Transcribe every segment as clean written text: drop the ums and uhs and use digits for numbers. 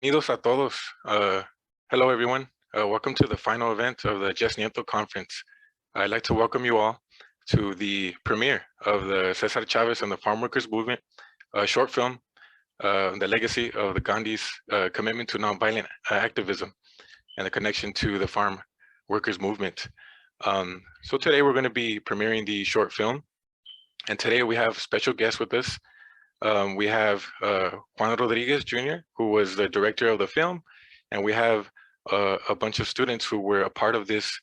Bienvenidos a todos. Hello, everyone. Welcome to the final event of the Jess Nieto conference. I'd like to welcome you all to the premiere of the Cesar Chavez and the Farmworkers movement, a short film, the legacy of the Gandhi's commitment to nonviolent activism and the connection to the farm workers movement. So today we're going to be premiering the short film, and today we have special guests with us. We have Juan Rodriguez Jr., who was the director of the film, and we have a bunch of students who were a part of this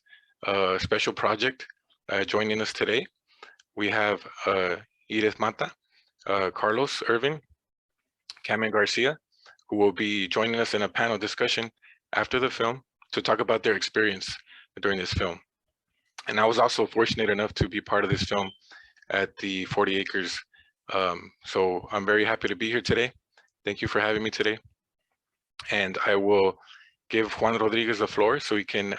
special project joining us today. We have Edith Mata, Carlos Ervin, Carmen Garcia, who will be joining us in a panel discussion after the film to talk about their experience during this film. And I was also fortunate enough to be part of this film at the 40 Acres. So I'm very happy to be here today. Thank you for having me today. And I will give Juan Rodriguez the floor so he can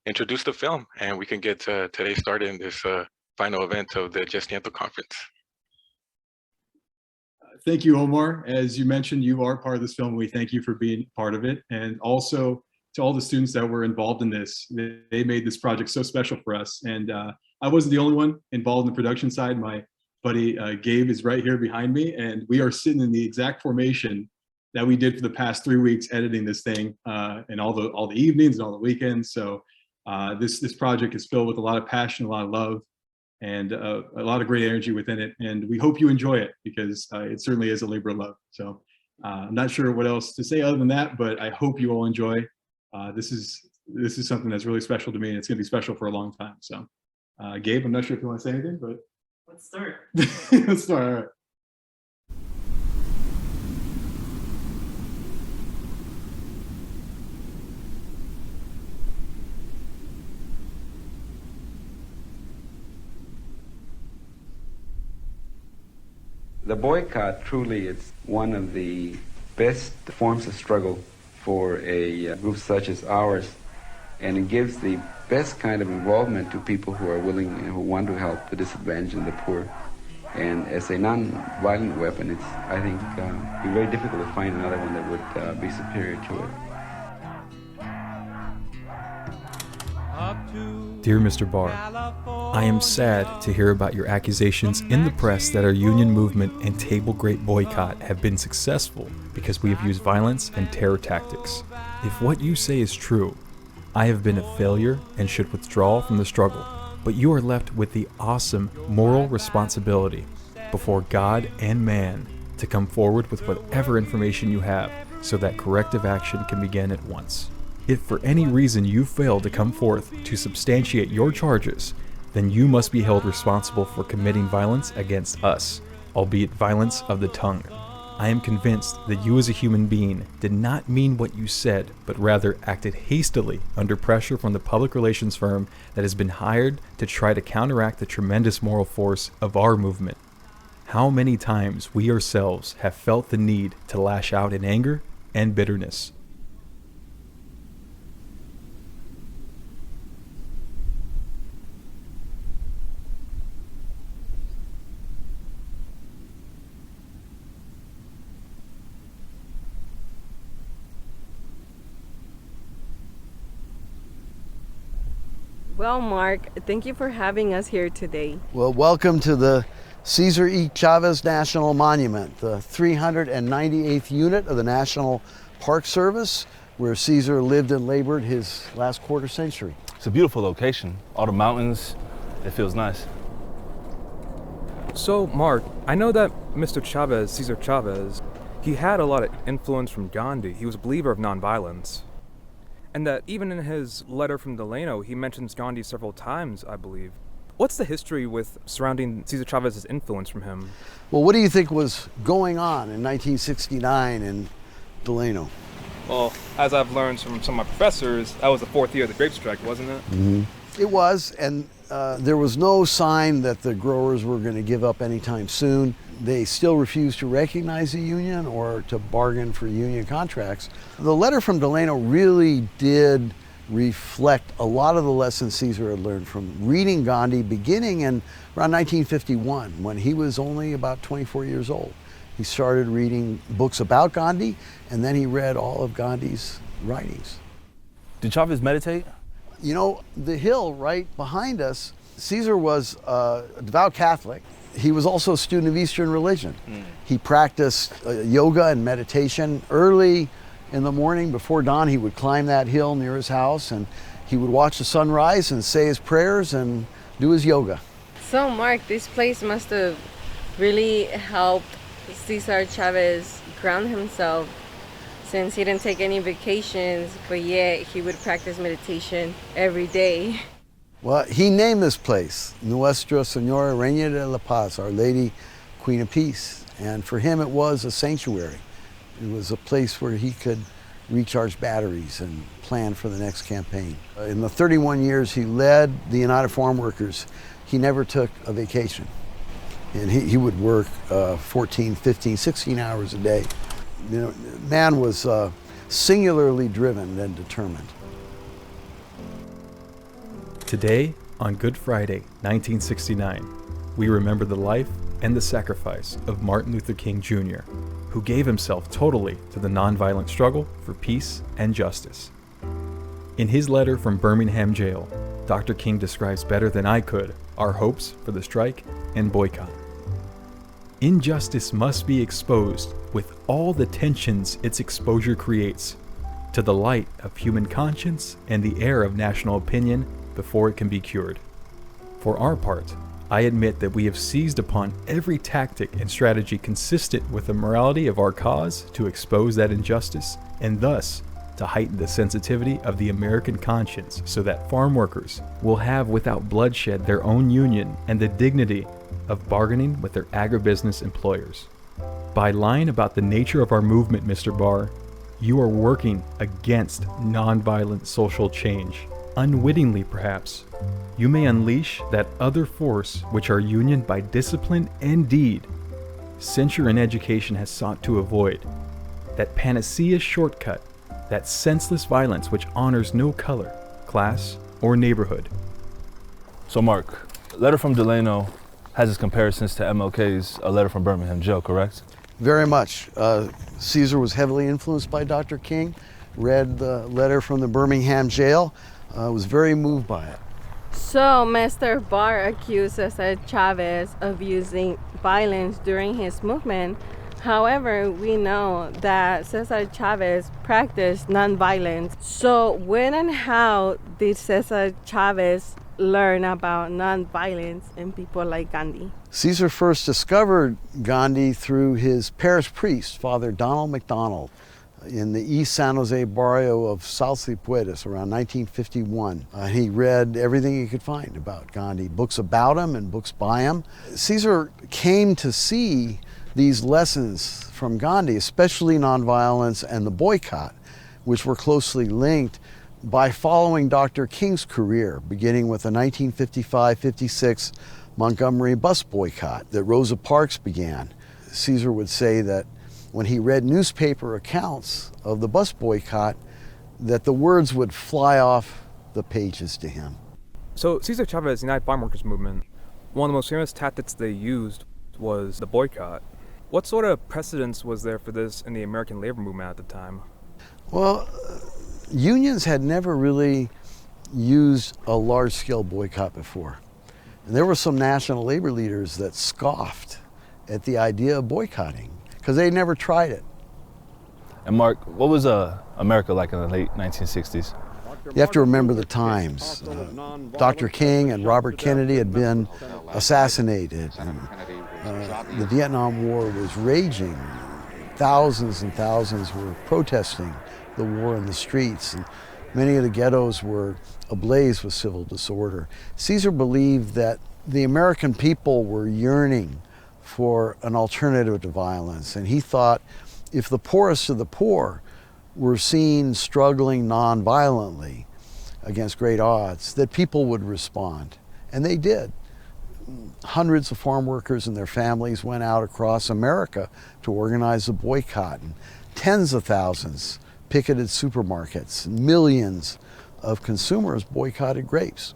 introduce the film and we can get today started in this final event of the Jess Nieto conference. Thank you, Omar. As you mentioned, you are part of this film. We thank you for being part of it. And also to all the students that were involved in this. They made this project so special for us. And I wasn't the only one involved in the production side. My buddy Gabe is right here behind me, and we are sitting in the exact formation that we did for the past 3 weeks editing this thing, and all the evenings and all the weekends. So this project is filled with a lot of passion, a lot of love, and a lot of great energy within it. And we hope you enjoy it because it certainly is a labor of love. So I'm not sure what else to say other than that, but I hope you all enjoy. This is something that's really special to me, and it's going to be special for a long time. So Gabe, I'm not sure if you want to say anything, but let's start. Let's start. All right. The boycott truly is one of the best forms of struggle for a group such as ours, and it gives the best kind of involvement to people who are willing and who want to help the disadvantaged and the poor. And as a non-violent weapon, it's, I think, be very difficult to find another one that would be superior to it. Dear Mr. Barr, I am sad to hear about your accusations in the press that our union movement and table grape boycott have been successful because we have used violence and terror tactics. If what you say is true, I have been a failure and should withdraw from the struggle, but you are left with the awesome moral responsibility before God and man to come forward with whatever information you have so that corrective action can begin at once. If for any reason you fail to come forth to substantiate your charges, then you must be held responsible for committing violence against us, albeit violence of the tongue. I am convinced that you as a human being did not mean what you said, but rather acted hastily under pressure from the public relations firm that has been hired to try to counteract the tremendous moral force of our movement. How many times we ourselves have felt the need to lash out in anger and bitterness. Well, Marc, thank you for having us here today. Well, welcome to the Cesar E. Chavez National Monument, the 398th unit of the National Park Service, where Cesar lived and labored his last quarter century. It's a beautiful location. All the mountains, it feels nice. So, Marc, I know that Mr. Chavez, Cesar Chavez, he had a lot of influence from Ghandi. He was a believer of nonviolence. And that even in his letter from Delano, he mentions Ghandi several times, I believe. What's the history with surrounding Cesar Chavez's influence from him? Well, what do you think was going on in 1969 in Delano? Well, as I've learned from some of my professors, that was the 4th year of the grape strike, wasn't it? Mm-hmm. It was, and there was no sign that the growers were going to give up anytime soon. They still refused to recognize the union or to bargain for union contracts. The letter from Delano really did reflect a lot of the lessons Cesar had learned from reading Ghandi beginning in around 1951, when he was only about 24 years old. He started reading books about Ghandi, and then he read all of Gandhi's writings. Did Chavez meditate? You know, the hill right behind us, Cesar was a devout Catholic. He was also a student of Eastern religion. He practiced yoga and meditation. Early in the morning before dawn, he would climb that hill near his house, and he would watch the sunrise and say his prayers and do his yoga. So Marc, this place must have really helped Cesar Chavez ground himself, since he didn't take any vacations, but yet he would practice meditation every day. Well, he named this place Nuestra Señora Reina de la Paz, Our Lady, Queen of Peace. And for him, it was a sanctuary. It was a place where he could recharge batteries and plan for the next campaign. In the 31 years he led the United Farm Workers, he never took a vacation. And he would work 14, 15, 16 hours a day. You know, man was singularly driven and determined. Today, on Good Friday, 1969, we remember the life and the sacrifice of Martin Luther King Jr., who gave himself totally to the nonviolent struggle for peace and justice. In his letter from Birmingham jail, Dr. King describes better than I could our hopes for the strike and boycott. Injustice must be exposed with all the tensions its exposure creates to the light of human conscience and the air of national opinion before it can be cured. For our part, I admit that we have seized upon every tactic and strategy consistent with the morality of our cause to expose that injustice and thus to heighten the sensitivity of the American conscience so that farm workers will have without bloodshed their own union and the dignity of bargaining with their agribusiness employers. By lying about the nature of our movement, Mr. Barr, you are working against nonviolent social change. Unwittingly, perhaps, you may unleash that other force which our union by discipline and deed, censure and education has sought to avoid, that panacea shortcut, that senseless violence which honors no color, class, or neighborhood. So Marc, a letter from Delano has its comparisons to MLK's A Letter from Birmingham Jail, correct? Very much. Cesar was heavily influenced by Dr. King, read the letter from the Birmingham jail, was very moved by it. So Mr. Barr accused Cesar Chavez of using violence during his movement. However, we know that Cesar Chavez practiced nonviolence. So when and how did Cesar Chavez learn about nonviolence and people like Ghandi? Cesar first discovered Ghandi through his parish priest, Father Donald McDonald, in the East San Jose barrio of Salsipuedes around 1951. He read everything he could find about Ghandi, books about him and books by him. Cesar came to see these lessons from Ghandi, especially nonviolence and the boycott, which were closely linked, by following Dr. King's career, beginning with the 1955-56 Montgomery bus boycott that Rosa Parks began. Cesar would say that when he read newspaper accounts of the bus boycott, that the words would fly off the pages to him. So Cesar Chavez, United Farm Workers Movement, one of the most famous tactics they used was the boycott. What sort of precedence was there for this in the American labor movement at the time? Well, unions had never really used a large-scale boycott before. And there were some national labor leaders that scoffed at the idea of boycotting because they never tried it. And Marc, what was America like in the late 1960s? You have to remember the times. Dr. King and Robert Kennedy had been assassinated. The Vietnam War was raging. Thousands and thousands were protesting the war in the streets, and many of the ghettos were ablaze with civil disorder. Cesar believed that the American people were yearning for an alternative to violence, and he thought if the poorest of the poor were seen struggling non-violently against great odds, that people would respond, and they did. Hundreds of farm workers and their families went out across America to organize a boycott, and tens of thousands picketed supermarkets. Millions of consumers boycotted grapes.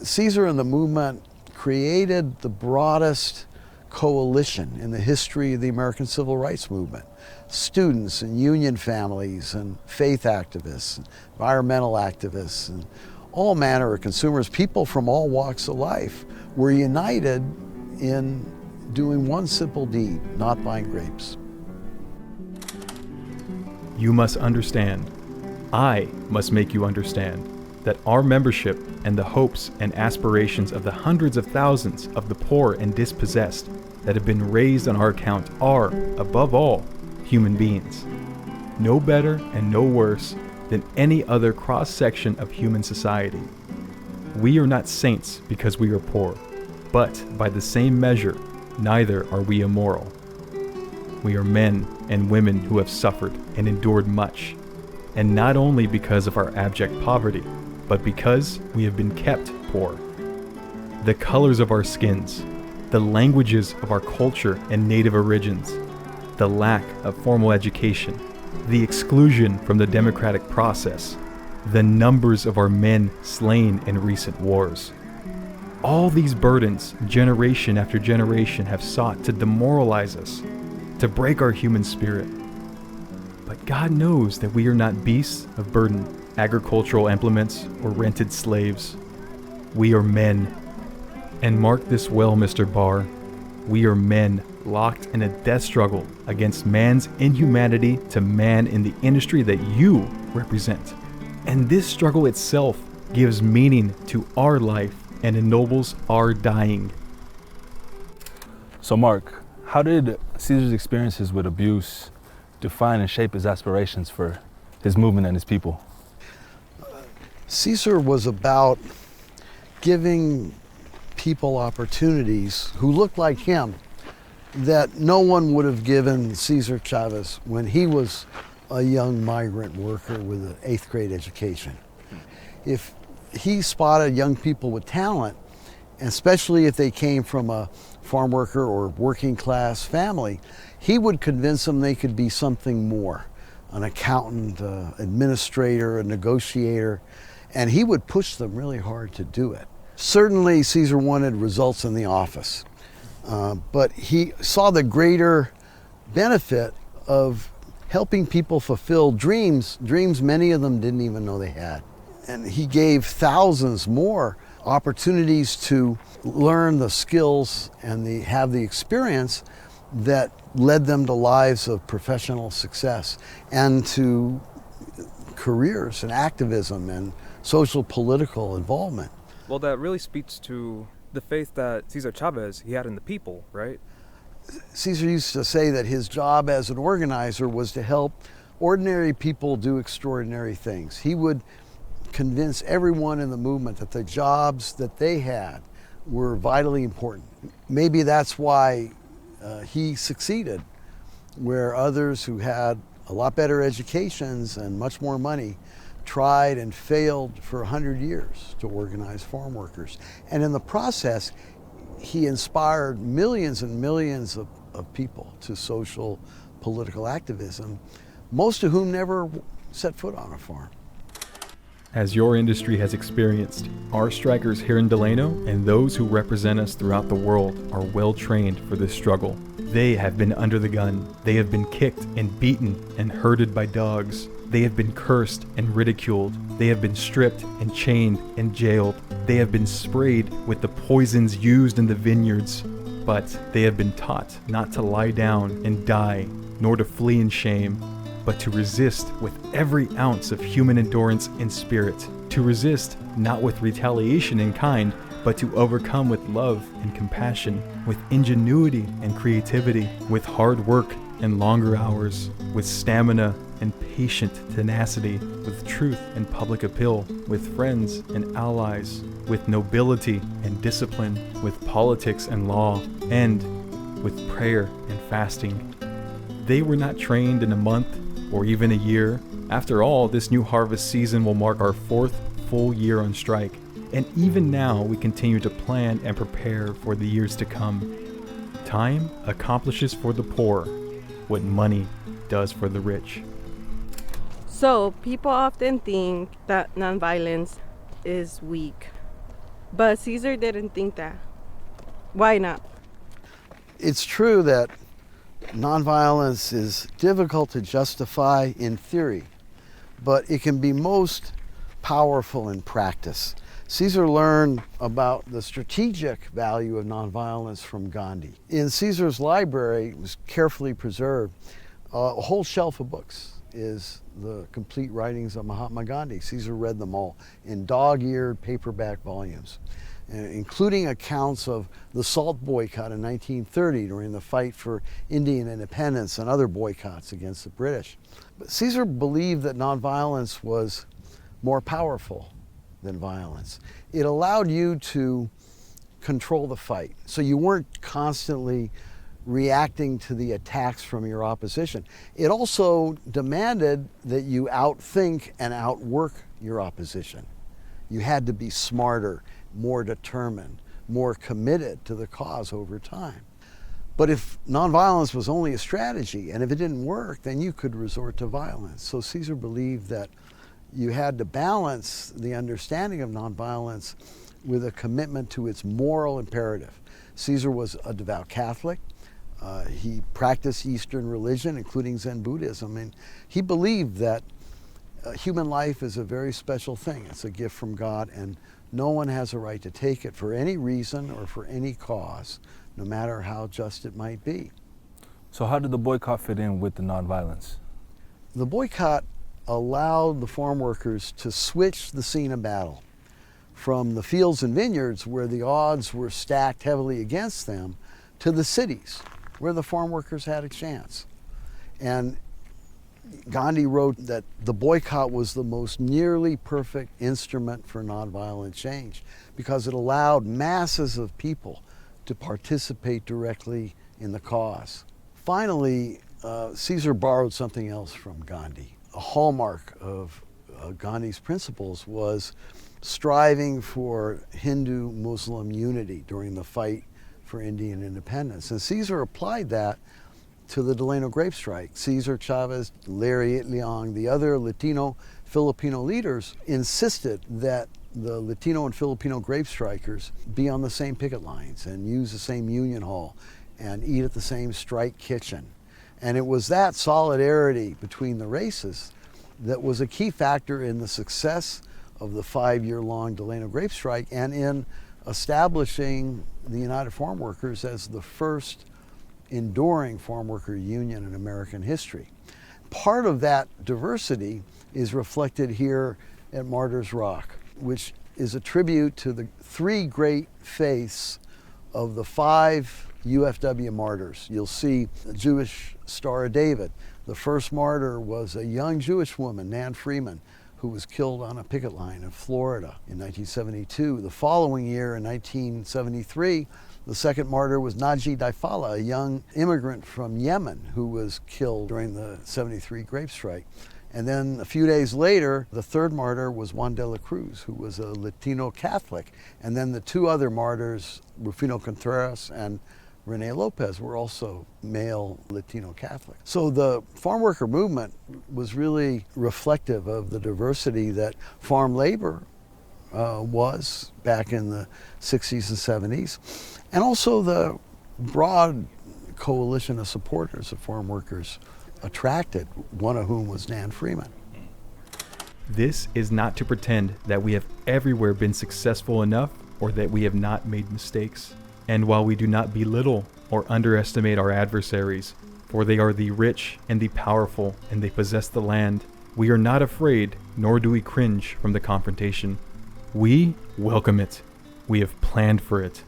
Cesar and the movement created the broadest coalition in the history of the American Civil Rights Movement. Students and union families and faith activists, and environmental activists, and all manner of consumers, people from all walks of life, were united in doing one simple deed: not buying grapes. You must understand, I must make you understand, that our membership and the hopes and aspirations of the hundreds of thousands of the poor and dispossessed that have been raised on our account are, above all, human beings. No better and no worse than any other cross-section of human society. We are not saints because we are poor, but by the same measure, neither are we immoral. We are men and women who have suffered and endured much, and not only because of our abject poverty, but because we have been kept poor. The colors of our skins, the languages of our culture and native origins, the lack of formal education, the exclusion from the democratic process, the numbers of our men slain in recent wars. All these burdens, generation after generation, have sought to demoralize us, to break our human spirit. But God knows that we are not beasts of burden, agricultural implements, or rented slaves. We are men. And mark this well, Mr. Barr, we are men locked in a death struggle against man's inhumanity to man in the industry that you represent. And this struggle itself gives meaning to our life and ennobles our dying. So Marc, how did Cesar's experiences with abuse define and shape his aspirations for his movement and his people? Cesar was about giving people opportunities who looked like him that no one would have given Cesar Chavez when he was a young migrant worker with an 8th grade education. If he spotted young people with talent, especially if they came from a farm worker or working class family, he would convince them they could be something more, an accountant, administrator, a negotiator, and he would push them really hard to do it. Certainly Cesar wanted results in the office, but he saw the greater benefit of helping people fulfill dreams many of them didn't even know they had. And he gave thousands more opportunities to learn the skills and have the experience that led them to lives of professional success and to careers in activism and social political involvement. Well, that really speaks to the faith that Cesar Chavez, he had in the people, right? Cesar used to say that his job as an organizer was to help ordinary people do extraordinary things. He would convince everyone in the movement that the jobs that they had were vitally important. Maybe that's why he succeeded, where others who had a lot better educations and much more money tried and failed for 100 years to organize farm workers. And in the process, he inspired millions and millions of people to social political activism, most of whom never set foot on a farm. As your industry has experienced, our strikers here in Delano and those who represent us throughout the world are well trained for this struggle. They have been under the gun. They have been kicked and beaten and herded by dogs. They have been cursed and ridiculed. They have been stripped and chained and jailed. They have been sprayed with the poisons used in the vineyards. But they have been taught not to lie down and die, nor to flee in shame, but to resist with every ounce of human endurance and spirit. To resist not with retaliation in kind, but to overcome with love and compassion, with ingenuity and creativity, with hard work and longer hours, with stamina and patient tenacity, with truth and public appeal, with friends and allies, with nobility and discipline, with politics and law, and with prayer and fasting. They were not trained in a month or even a year. After all, this new harvest season will mark our 4th full year on strike. And even now, we continue to plan and prepare for the years to come. Time accomplishes for the poor what money does for the rich. So, people often think that nonviolence is weak. But Cesar didn't think that. Why not? It's true that nonviolence is difficult to justify in theory, but it can be most powerful in practice. Cesar learned about the strategic value of nonviolence from Ghandi. In Cesar's library, it was carefully preserved, a whole shelf of books is the complete writings of Mahatma Gandhi. Cesar read them all in dog-eared paperback volumes, including accounts of the salt boycott in 1930 during the fight for Indian independence and other boycotts against the British. But Cesar believed that nonviolence was more powerful than violence. It allowed you to control the fight, so you weren't constantly reacting to the attacks from your opposition. It also demanded that you outthink and outwork your opposition. You had to be smarter, more determined, more committed to the cause over time. But if nonviolence was only a strategy, and if it didn't work, then you could resort to violence. So Cesar believed that you had to balance the understanding of nonviolence with a commitment to its moral imperative. Cesar was a devout Catholic. He practiced Eastern religion, including Zen Buddhism, and he believed that human life is a very special thing. It's a gift from God, and no one has a right to take it for any reason or for any cause, no matter how just it might be. So how did the boycott fit in with the nonviolence? The boycott allowed the farm workers to switch the scene of battle from the fields and vineyards where the odds were stacked heavily against them to the cities where the farm workers had a chance. And Gandhi wrote that the boycott was the most nearly perfect instrument for nonviolent change because it allowed masses of people to participate directly in the cause. Finally, Cesar borrowed something else from Gandhi. A hallmark of Gandhi's principles was striving for Hindu-Muslim unity during the fight for Indian independence. And Cesar applied that to the Delano grape strike. Cesar Chavez, Larry Leong, the other Latino Filipino leaders insisted that the Latino and Filipino grape strikers be on the same picket lines and use the same union hall and eat at the same strike kitchen. And it was that solidarity between the races that was a key factor in the success of the 5-year-long Delano grape strike and in establishing the United Farm Workers as the first enduring farm worker union in American history. Part of that diversity is reflected here at Martyrs Rock, which is a tribute to the 3 great faiths of the 5 UFW martyrs. You'll see the Jewish Star of David. The first martyr was a young Jewish woman, Nan Freeman, who was killed on a picket line in Florida in 1972. The following year, in 1973, the second martyr was Naji Daifala, a young immigrant from Yemen who was killed during the 73 grape strike. And then a few days later, the third martyr was Juan de la Cruz, who was a Latino Catholic. And then the 2 other martyrs, Rufino Contreras and Rene Lopez, were also male Latino Catholics. So the farm worker movement was really reflective of the diversity that farm labor was back in the 60s and 70s, and also the broad coalition of supporters of farm workers attracted, one of whom was Nan Freeman. This is not to pretend that we have everywhere been successful enough or that we have not made mistakes. And while we do not belittle or underestimate our adversaries, for they are the rich and the powerful and they possess the land, we are not afraid, nor do we cringe from the confrontation. We welcome it. We have planned for it.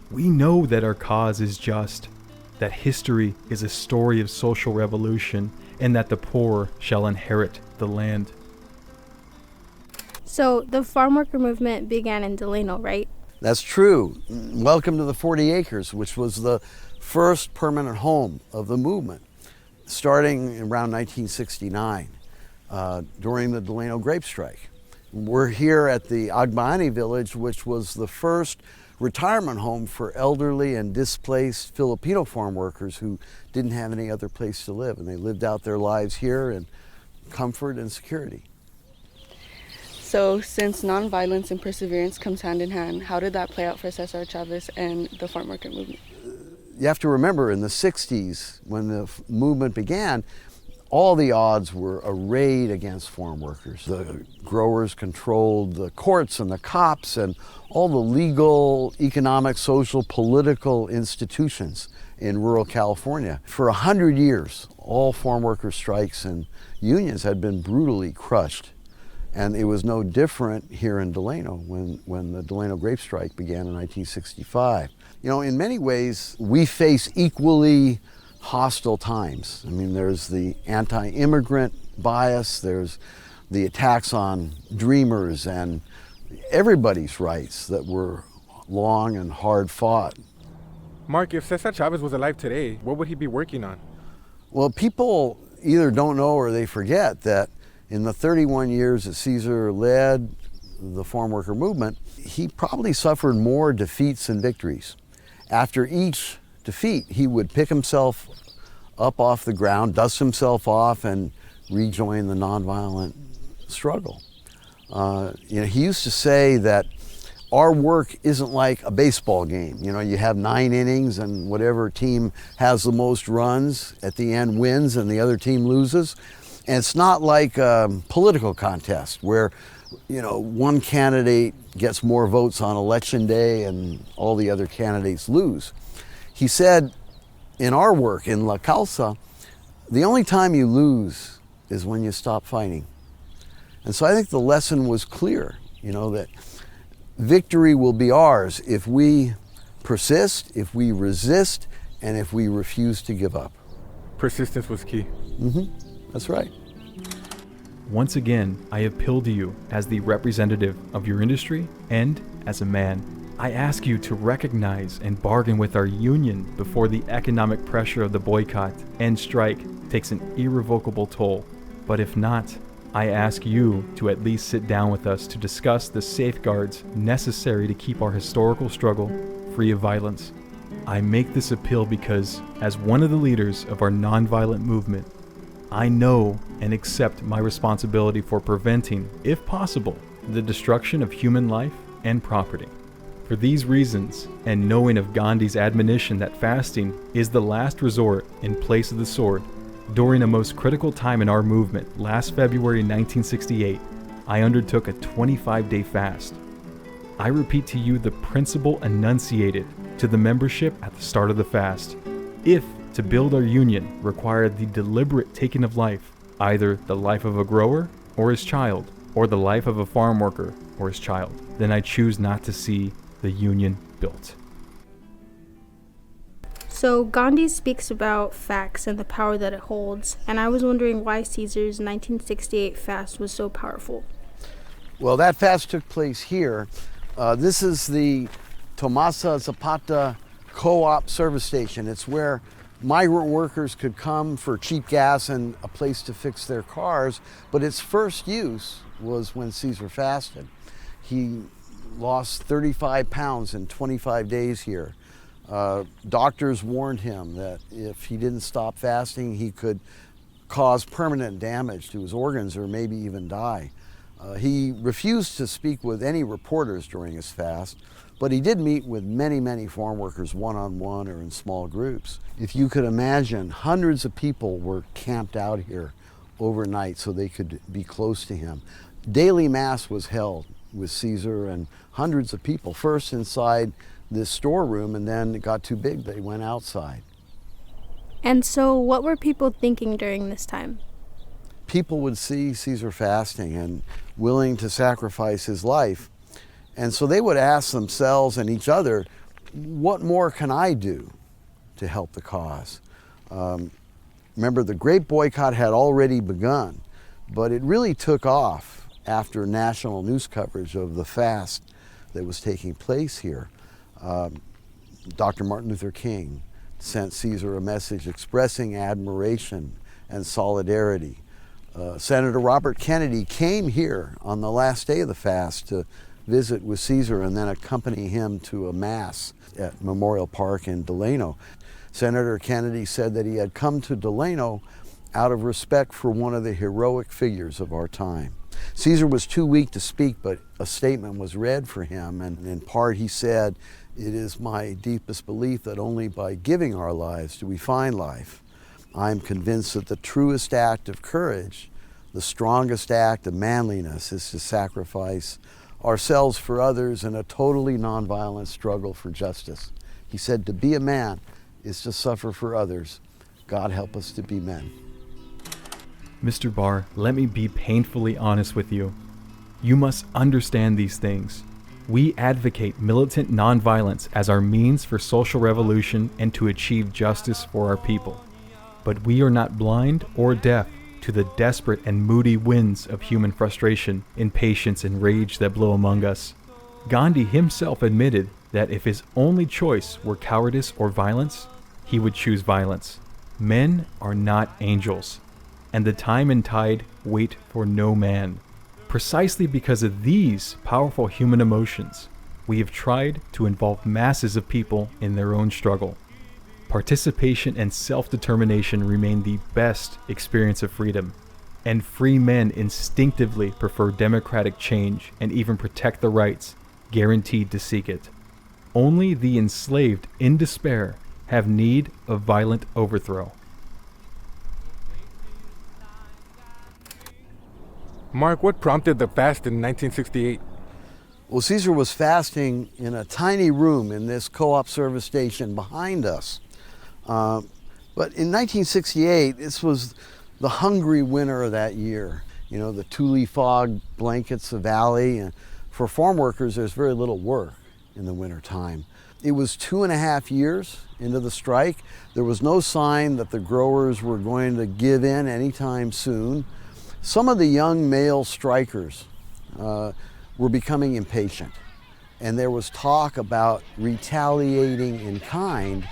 We know that our cause is just, that history is a story of social revolution, and that the poor shall inherit the land. So the farm worker movement began in Delano, right? That's true. Welcome to the 40 Acres, which was the first permanent home of the movement, starting around 1969 during the Delano grape strike. We're here at the Agbaani village, which was the first retirement home for elderly and displaced Filipino farm workers who didn't have any other place to live, and they lived out their lives here in comfort and security. So since nonviolence and perseverance comes hand in hand, how did that play out for Cesar Chavez and the farm worker movement? you have to remember, in the 60s, when the movement began, all the odds were arrayed against farm workers. The growers controlled the courts and the cops and all the legal, economic, social, political institutions in rural California. For 100 years, all farm worker strikes and unions had been brutally crushed. And it was no different here in Delano when the Delano grape strike began in 1965. You know, in many ways, we face equally hostile times. I mean, there's the anti-immigrant bias, there's the attacks on dreamers and everybody's rights that were long and hard fought. Marc, if Cesar Chavez was alive today, what would he be working on? Well, people either don't know or they forget that in the 31 years that Cesar led the farm worker movement, he probably suffered more defeats than victories. After each defeat, he would pick himself up off the ground, dust himself off, and rejoin the nonviolent struggle. You know, he used to say that our work isn't like a baseball game. You know, you have 9 innings and whatever team has the most runs at the end wins and the other team loses. And it's not like a political contest where, you know, one candidate gets more votes on election day and all the other candidates lose. He said, in our work, in La Causa, the only time you lose is when you stop fighting. And so I think the lesson was clear, you know, that victory will be ours if we persist, if we resist, and if we refuse to give up. Persistence was key. That's right. Once again, I appeal to you as the representative of your industry and as a man. I ask you to recognize and bargain with our union before the economic pressure of the boycott and strike takes an irrevocable toll. But if not, I ask you to at least sit down with us to discuss the safeguards necessary to keep our historical struggle free of violence. I make this appeal because, as one of the leaders of our nonviolent movement, I know and accept my responsibility for preventing, if possible, the destruction of human life and property. For these reasons, and knowing of Gandhi's admonition that fasting is the last resort in place of the sword, during a most critical time in our movement, last February 1968, I undertook a 25-day fast. I repeat to you the principle enunciated to the membership at the start of the fast. If to build our union required the deliberate taking of life, either the life of a grower or his child, or the life of a farm worker or his child, then I choose not to see the union built. So Gandhi speaks about facts and the power that it holds, and I was wondering why Cesar's 1968 fast was so powerful. Well, that fast took place here. This is the Tomasa Zapata co-op service station. It's where migrant workers could come for cheap gas and a place to fix their cars, but its first use was when Cesar fasted. He lost 35 pounds in 25 days here. Doctors warned him that if he didn't stop fasting, he could cause permanent damage to his organs or maybe even die. He refused to speak with any reporters during his fast, but he did meet with many, many farm workers one-on-one or in small groups. If you could imagine, hundreds of people were camped out here overnight so they could be close to him. Daily mass was held with Cesar and hundreds of people, first inside this storeroom, and then it got too big, they went outside. And so what were people thinking during this time? People would see Cesar fasting and willing to sacrifice his life. And so they would ask themselves and each other, what more can I do to help the cause? Remember, the grape boycott had already begun, but it really took off after national news coverage of the fast that was taking place here. Dr. Martin Luther King sent Cesar a message expressing admiration and solidarity. Senator Robert Kennedy came here on the last day of the fast to visit with Cesar and then accompany him to a mass at Memorial Park in Delano. Senator Kennedy said that he had come to Delano out of respect for one of the heroic figures of our time. Cesar was too weak to speak, but a statement was read for him, and in part he said, It is my deepest belief that only by giving our lives do we find life. I'm convinced that the truest act of courage, the strongest act of manliness, is to sacrifice ourselves for others in a totally nonviolent struggle for justice. He said, to be a man is to suffer for others. God help us to be men. Mr. Barr, let me be painfully honest with you. You must understand these things. We advocate militant nonviolence as our means for social revolution and to achieve justice for our people. But we are not blind or deaf to the desperate and moody winds of human frustration, impatience, and rage that blow among us. Ghandi himself admitted that if his only choice were cowardice or violence, he would choose violence. Men are not angels, and the time and tide wait for no man. Precisely because of these powerful human emotions, we have tried to involve masses of people in their own struggle. Participation and self-determination remain the best experience of freedom, and free men instinctively prefer democratic change and even protect the rights guaranteed to seek it. Only the enslaved in despair have need of violent overthrow. Marc, what prompted the fast in 1968? Well, Cesar was fasting in a tiny room in this co-op service station behind us. But in 1968, this was the hungry winter of that year. You know, the Thule fog blankets the valley, and for farm workers, there's very little work in the winter time. It was 2.5 years into the strike. There was no sign that the growers were going to give in anytime soon. Some of the young male strikers were becoming impatient, and there was talk about retaliating in kind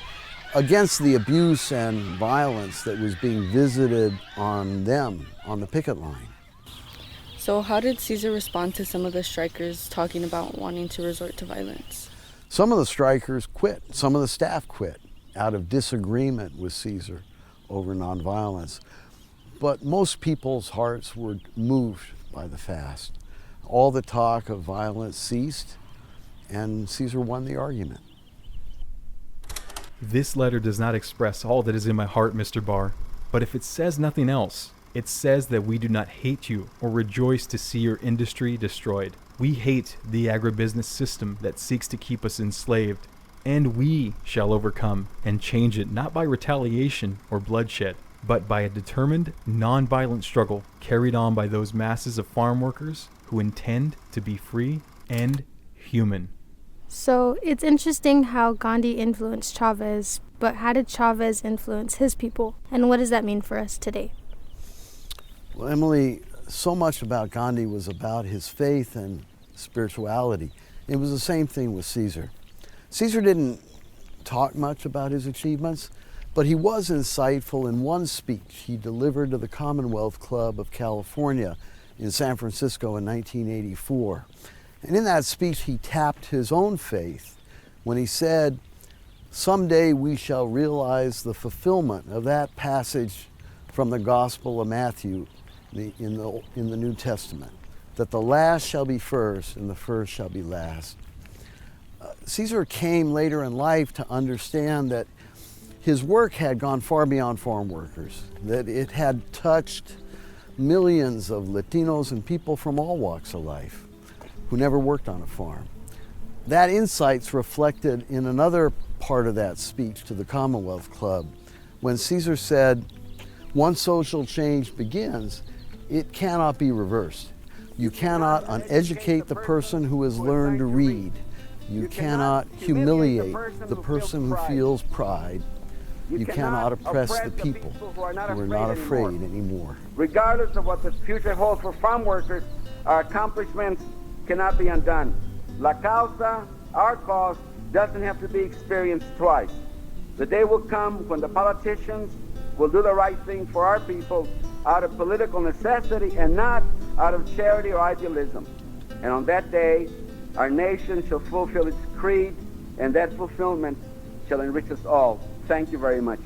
against the abuse and violence that was being visited on them on the picket line. So how did Cesar respond to some of the strikers talking about wanting to resort to violence? Some of the strikers quit. Some of the staff quit out of disagreement with Cesar over nonviolence. But most people's hearts were moved by the fast. All the talk of violence ceased, and Cesar won the argument. This letter does not express all that is in my heart, Mr. Barr, but if it says nothing else, it says that we do not hate you or rejoice to see your industry destroyed. We hate the agribusiness system that seeks to keep us enslaved, and we shall overcome and change it not by retaliation or bloodshed, but by a determined, non-violent struggle carried on by those masses of farm workers who intend to be free and human. So it's interesting how Ghandi influenced Chavez, but how did Chavez influence his people? And what does that mean for us today? Well, Emily, so much about Ghandi was about his faith and spirituality. It was the same thing with Cesar. Cesar didn't talk much about his achievements, but he was insightful in one speech he delivered to the Commonwealth Club of California in San Francisco in 1984. And in that speech, he tapped his own faith when he said, "Someday we shall realize the fulfillment of that passage from the Gospel of Matthew in the New Testament, that the last shall be first and the first shall be last." Cesar came later in life to understand that his work had gone far beyond farm workers, that it had touched millions of Latinos and people from all walks of life who never worked on a farm. That insight's reflected in another part of that speech to the Commonwealth Club, when Cesar said, "Once social change begins, it cannot be reversed. You cannot uneducate the person who has learned to read. You cannot humiliate the person who feels pride. You cannot oppress the people who are not afraid anymore." Regardless of what the future holds for farm workers, our accomplishments cannot be undone. La causa, our cause, doesn't have to be experienced twice. The day will come when the politicians will do the right thing for our people out of political necessity and not out of charity or idealism. And on that day, our nation shall fulfill its creed, and that fulfillment shall enrich us all. Thank you very much.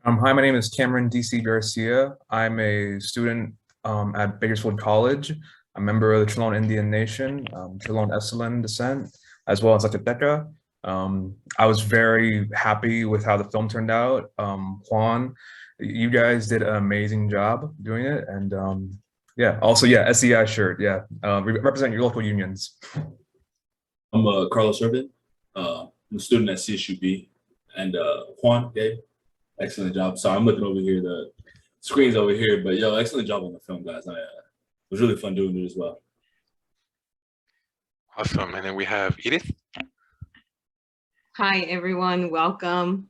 Hi, my name is Cameron DC Garcia. I'm a student at Bakersfield College, a member of the Cholon Indian Nation, Cholon Esalen descent, as well as Zacatecas. I was very happy with how the film turned out. Juan, you guys did an amazing job doing it. And yeah, also, yeah, SEI shirt, yeah. Represent your local unions. I'm Carlos Ervin. I'm a student at CSUB. And Juan, Gabe, excellent job. So I'm looking over here, the screen's over here, but yo, excellent job on the film, guys. It was really fun doing it as well. Awesome. And then we have Edith. Hi, everyone. Welcome.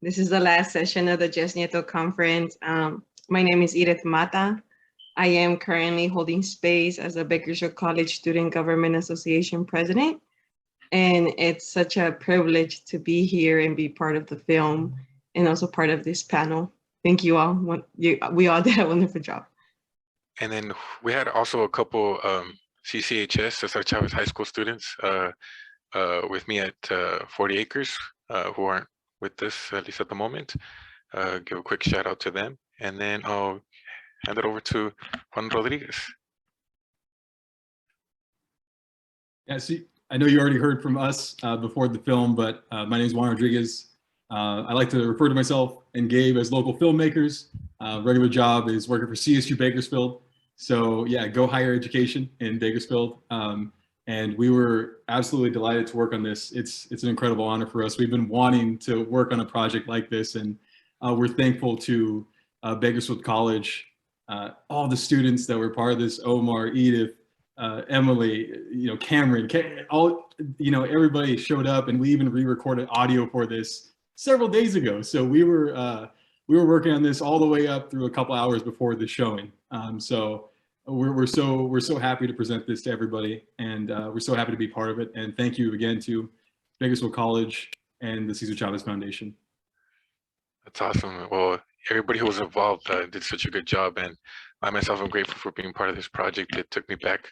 This is the last session of the Jess Nieto conference. My name is Edith Mata. I am currently holding space as a Bakersfield College Student Government Association president. And it's such a privilege to be here and be part of the film and also part of this panel. Thank you all. We all did a wonderful job. And then we had also a couple CCHS, Cesar Chavez High School students with me at 40 Acres who aren't with us, at least at the moment. Give a quick shout out to them. And then I'll hand it over to Juan Rodriguez. Yeah, see, I know you already heard from us before the film, but my name is Juan Rodriguez. I like to refer to myself and Gabe as local filmmakers. Regular job is working for CSU Bakersfield. So yeah, go higher education in Bakersfield. And we were absolutely delighted to work on this. It's an incredible honor for us. We've been wanting to work on a project like this, and we're thankful to Bakersfield College, all the students that were part of this, Omar, Edith, Emily, Cameron, everybody showed up, and we even re-recorded audio for this several days ago. So we were working on this all the way up through a couple hours before the showing. So we're so happy to present this to everybody, and we're so happy to be part of it. And thank you again to Bakersfield College and the Cesar Chavez Foundation. That's awesome. Well, everybody who was involved did such a good job, and I myself am grateful for being part of this project. It took me back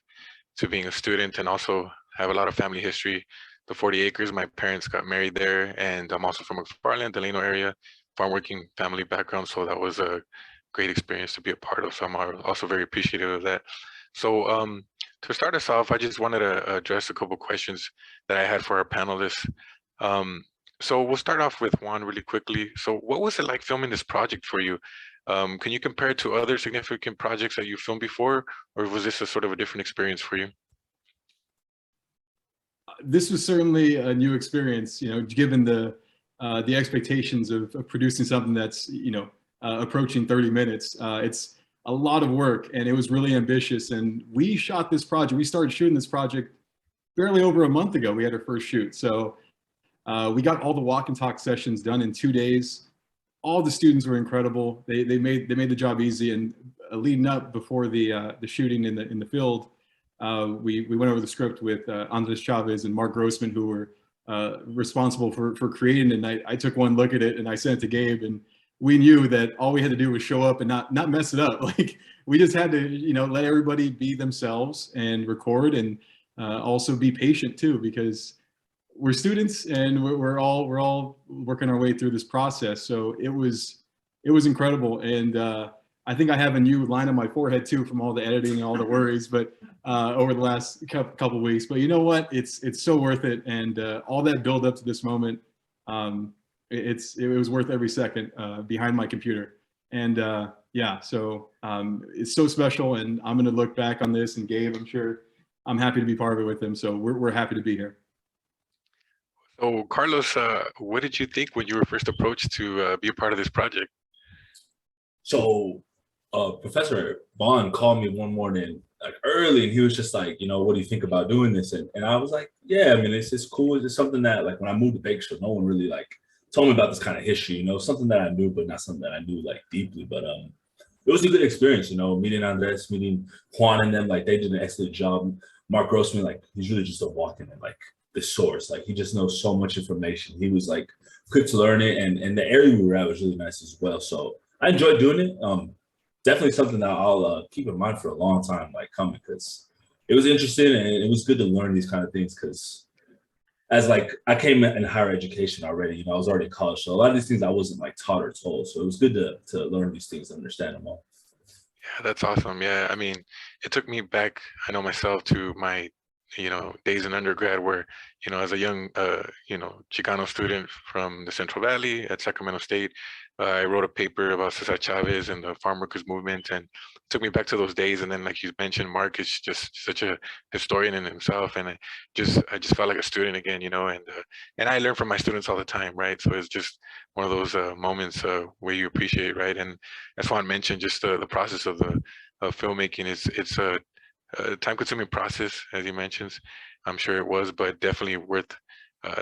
to being a student, and also have a lot of family history. The 40 Acres, my parents got married there, and I'm also from McFarland, Delano area, farm working family background, so that was a great experience to be a part of. So I'm also very appreciative of that. So to start us off, I just wanted to address a couple questions that I had for our panelists. So we'll start off with Juan really quickly. So what was it like filming this project for you? Can you compare it to other significant projects that you filmed before, or was this a sort of a different experience for you? This was certainly a new experience, given the expectations of producing something that's, approaching 30 minutes. It's a lot of work, and it was really ambitious. And we shot this project. We started shooting this project barely over a month ago. We had our first shoot. So we got all the walk and talk sessions done in 2 days. All the students were incredible. They made the job easy. And leading up before the shooting in the field, we went over the script with Andres Chavez and Marc Grossman, who were responsible for creating it. And I took one look at it and I sent it to Gabe, and we knew that all we had to do was show up and not mess it up. Like, we just had to, let everybody be themselves and record, and also be patient too, because we're students and we're all working our way through this process. So it was incredible. And I think I have a new line on my forehead too from all the editing and all the worries, but over the last couple of weeks. But you know what? It's so worth it. And all that build up to this moment, it was worth every second behind my computer. And yeah, so it's so special. And I'm going to look back on this, and Gabe, I'm sure I'm happy to be part of it with him. So we're happy to be here. So Carlos, what did you think when you were first approached to be a part of this project? So Professor Bond called me one morning, like early, and he was just like, what do you think about doing this? And I was like, yeah, I mean, it's cool. It's something that, like, when I moved to Bakersfield, no one really told me about this kind of history, something that I knew, but not something that I knew deeply. But it was a good experience, meeting Andres, meeting Juan and them. Like, they did an excellent job. Marc Grossman, he's really just a walk-in and the source. He just knows so much information. He was quick to learn it, and the area we were at was really nice as well. So I enjoyed doing it. Definitely something that I'll keep in mind for a long time, coming, because it was interesting, and it was good to learn these kind of things, because as like I came in higher education already, I was already in college, so a lot of these things I wasn't like taught or told. So it was good to learn these things and understand them all. Yeah, that's awesome. Yeah, I mean, it took me back, I know myself, to my, days in undergrad where, as a young, Chicano student from the Central Valley at Sacramento State, I wrote a paper about Cesar Chavez and the farm workers movement, and it took me back to those days. And then, like you mentioned, Marc is just such a historian in himself, and I just felt like a student again, and I learn from my students all the time, right? So it's just one of those moments where you appreciate, right? And as Juan mentioned, just the process of the filmmaking it's a time-consuming process, as he mentions. I'm sure it was, but definitely worth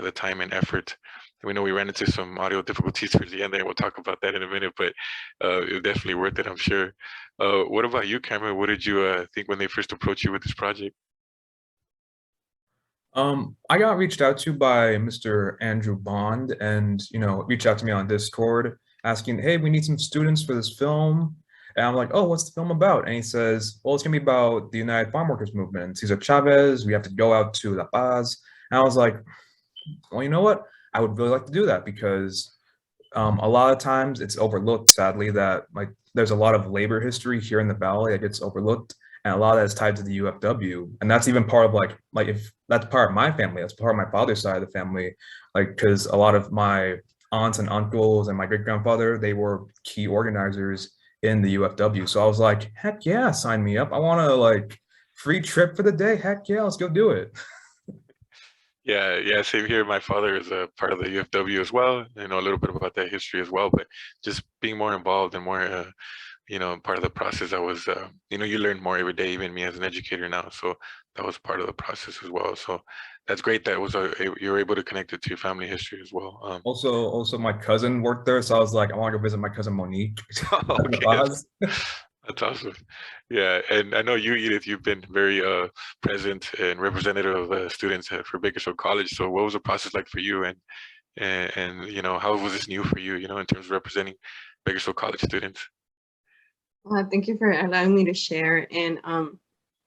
the time and effort. We know we ran into some audio difficulties towards the end there. We'll talk about that in a minute, but it was definitely worth it, I'm sure. What about you, Cameron? What did you think when they first approached you with this project? I got reached out to by Mr. Andrew Bond, and reached out to me on Discord asking, hey, we need some students for this film. And I'm like, oh, what's the film about? And he says, well, it's gonna be about the United Farm Workers Movement, Cesar Chavez. We have to go out to La Paz. And I was like, well, you know what? I would really like to do that because a lot of times it's overlooked, sadly, that like there's a lot of labor history here in the Valley that gets overlooked. And a lot of that is tied to the UFW. And that's even part of like if that's part of my family, that's part of my father's side of the family, like, because a lot of my aunts and uncles and my great grandfather, they were key organizers in the UFW. So I was like, heck yeah, sign me up. I want to like free trip for the day. Heck yeah, let's go do it. Yeah, same here. My father is a part of the UFW as well. I know a little bit about that history as well, but just being more involved and more, part of the process, I was, you learn more every day, even me as an educator now. So that was part of the process as well. So that's great that was you were able to connect it to your family history as well. Also, my cousin worked there, so I was like, I want to go visit my cousin Monique. Okay. That's awesome. Yeah, and I know you, Edith, you've been very present and representative of students for Bakersfield College. So what was the process like for you, and how was this new for you, in terms of representing Bakersfield College students? Thank you for allowing me to share. And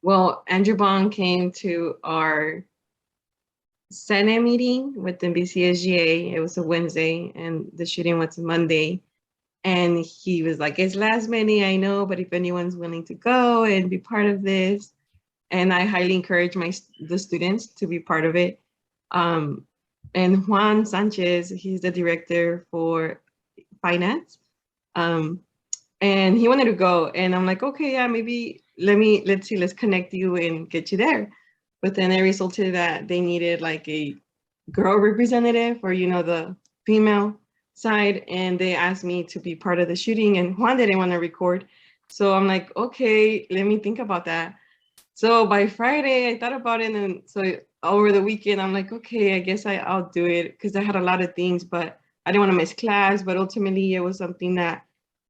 well, Andrew Bond came to our Senate meeting with the BCSGA. It was a Wednesday, and the shooting was Monday. And he was like, it's last minute, I know, but if anyone's willing to go and be part of this, and I highly encourage the students to be part of it. And Juan Sanchez, he's the director for finance. And he wanted to go, and I'm like, okay, yeah, maybe let's connect you and get you there. But then it resulted that they needed like a girl representative or, the female side, and they asked me to be part of the shooting, and Juan didn't want to record. So I'm like, okay, let me think about that. So by Friday, I thought about it, and so over the weekend, I'm like, okay, I guess I'll do it, because I had a lot of things, but I didn't want to miss class, but ultimately it was something that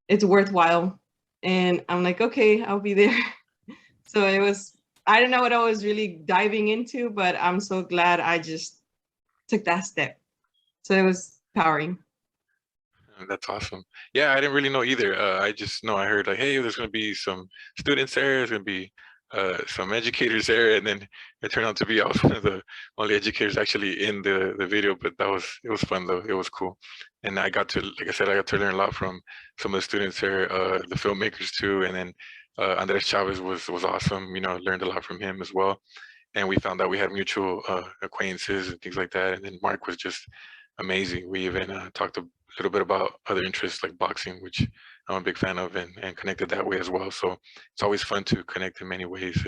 it's worthwhile. And I'm like, okay, I'll be there. So it was, I don't know what I was really diving into, but I'm so glad I just took that step. So it was empowering. That's awesome. Yeah, I didn't really know either. I just know I heard like, hey, there's going to be some students there. There's going to be some educators there, and then it turned out to be I was one of the only educators actually in the video. But it was fun though. It was cool, and I got to, like I said, I got to learn a lot from some of the students there, the filmmakers too, and then Andres Chavez was awesome. Learned a lot from him as well, and we found out we had mutual acquaintances and things like that. And then Marc was just amazing. We even talked a little bit about other interests like boxing, which I'm a big fan of, and connected that way as well. So it's always fun to connect in many ways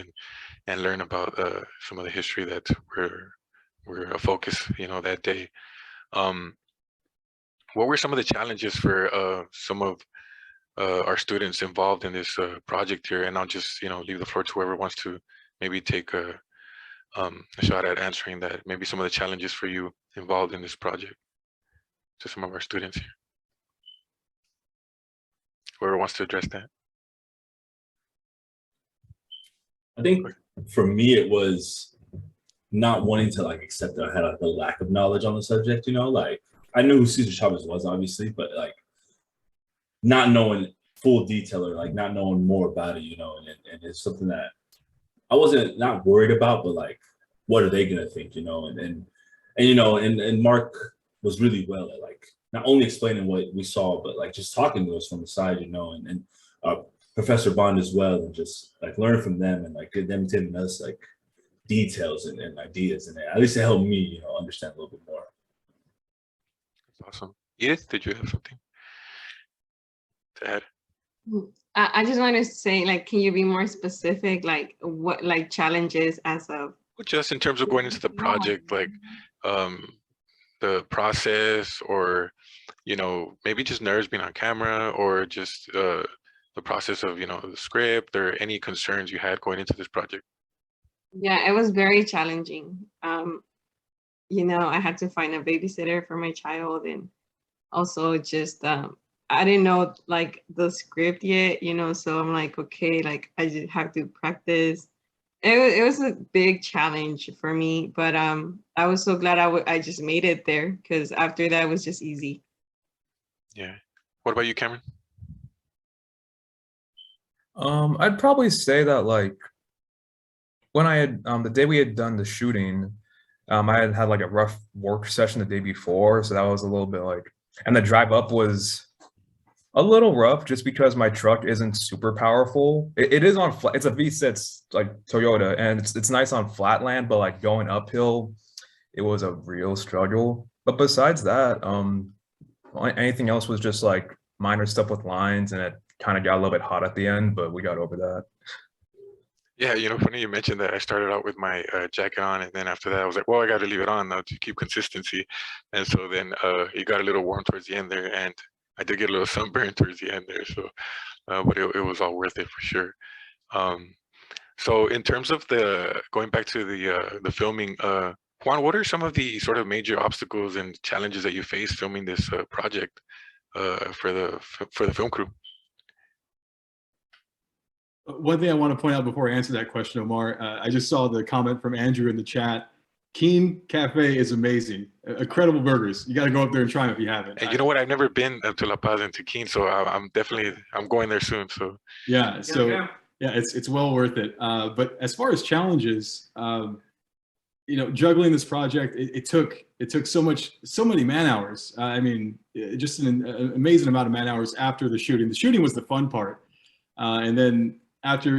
and learn about some of the history that were a focus, that day. What were some of the challenges for some of our students involved in this project here? And I'll just, leave the floor to whoever wants to maybe take a shot at answering that. Maybe some of the challenges for you involved in this project, to some of our students here. Whoever wants to address that. I think for me, it was not wanting to like accept that I had like a lack of knowledge on the subject, like I knew who Cesar Chavez was obviously, but like not knowing full detail or like not knowing more about it, and it's something that I wasn't not worried about, but like, what are they gonna think, and you know, and Marc was really well at like not only explaining what we saw, but like just talking to us from the side, you know, and Professor Bond as well, and just like learn from them and like them telling us like details and ideas, and at least it helped me, you know, understand a little bit more. That's awesome. Edith, did you have something to add? I just want to say, like, can you be more specific, like what like challenges as of? Well, just in terms of going into the project, like the process, or you know, maybe just nerves being on camera, or just the process of, you know, the script, or any concerns you had going into this project. Yeah, it was very challenging. You know, I had to find a babysitter for my child, and also just I didn't know like the script yet, you know, so I'm like, okay, like I just have to practice. It was a big challenge for me, but I was so glad I just made it there, because after that it was just easy. Yeah. What about you, Cameron? I'd probably say that like when I had the day we had done the shooting, I had like a rough work session the day before, so that was a little bit like, and the drive up was a little rough just because my truck isn't super powerful. It is on flat, it's a V6 like Toyota, and it's nice on flat land, but like going uphill, it was a real struggle. But besides that, anything else was just like minor stuff with lines, and it kind of got a little bit hot at the end, but we got over that. Yeah, you know, funny you mentioned that. I started out with my jacket on, and then after that I was like, well, I got to leave it on now to keep consistency. And so then it got a little warm towards the end there, and I did get a little sunburn towards the end there. So, but it was all worth it for sure. So in terms of going back to the filming, Juan, what are some of the sort of major obstacles and challenges that you faced filming this project for the film crew? One thing I want to point out before I answer that question, Omar, I just saw the comment from Andrew in the chat. Keene Cafe is amazing. Incredible burgers. You got to go up there and try them if you haven't. And you know what? I've never been to La Paz and to Keene, so I'm going there soon. So yeah, it's well worth it. But as far as challenges, you know, juggling this project, it took so many man hours. I mean, just an amazing amount of man hours after the shooting. The shooting was the fun part, and then after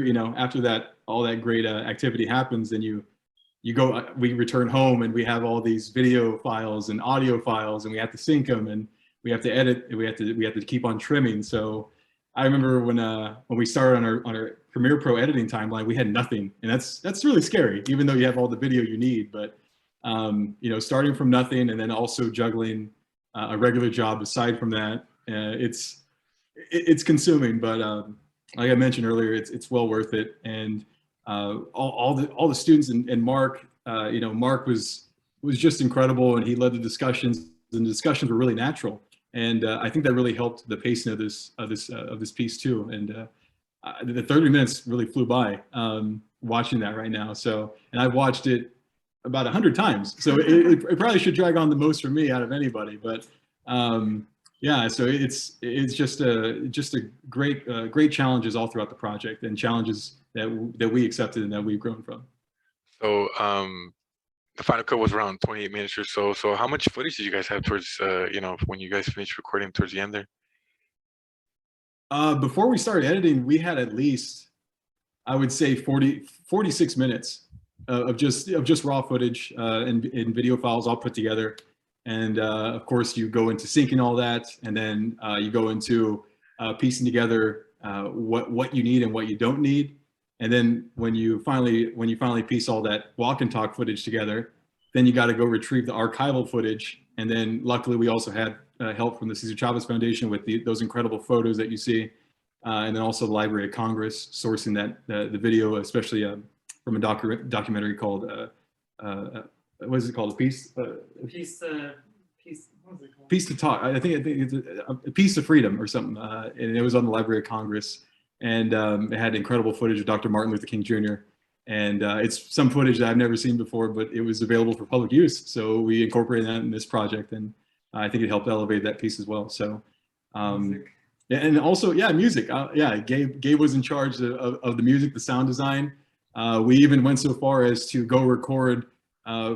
that, all that great activity happens, then we return home and we have all these video files and audio files, and we have to sync them, and we have to edit, and we have to keep on trimming. So I remember when we started on our Premiere Pro editing timeline, we had nothing, and that's really scary, even though you have all the video you need. But you know, starting from nothing and then also juggling a regular job aside from that, it's consuming. But like I mentioned earlier, it's well worth it. And all the students and Marc, you know, Marc was just incredible, and he led the discussions, and the discussions were really natural. And I think that really helped the pacing of this piece too. And the 30 minutes really flew by watching that right now. So, and I've watched it about 100 times. So it probably should drag on the most for me out of anybody. But yeah, so it's just a great challenges all throughout the project, and challenges that we accepted and that we've grown from. So the final cut was around 28 minutes or so. So how much footage did you guys have towards, you know, when you guys finished recording towards the end there? Before we started editing, we had at least, I would say 46 minutes of just raw footage and video files all put together. And of course, you go into syncing all that, and then you go into piecing together what you need and what you don't need. And then when you finally piece all that walk and talk footage together, then you got to go retrieve the archival footage. And then luckily we also had help from the Cesar Chavez Foundation with those incredible photos that you see. And then also the Library of Congress sourcing the video, especially from a documentary called, what is it called? Peace to Talk. I think it's a Piece of Freedom or something. And it was on the Library of Congress. And it had incredible footage of Dr. Martin Luther King Jr. And it's some footage that I've never seen before, but it was available for public use. So we incorporated that in this project, and I think it helped elevate that piece as well. So, yeah, and also, yeah, music. Yeah, Gabe was in charge of the music, the sound design. We even went so far as to go record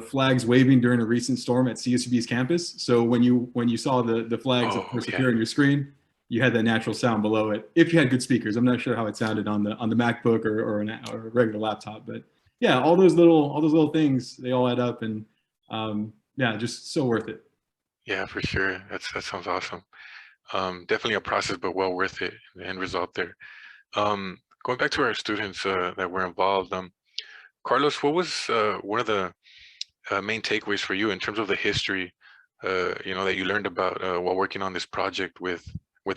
flags waving during a recent storm at CSUB's campus. So when you saw the flags, of course, appear on your screen, you had that natural sound below it. If you had good speakers, I'm not sure how it sounded on the MacBook or a regular laptop, but yeah, all those little things, they all add up, and yeah, just so worth it. Yeah, for sure. That sounds awesome. Definitely a process, but well worth it. The end result there. Going back to our students that were involved, Carlos, what was one of the main takeaways for you in terms of the history, that you learned about while working on this project with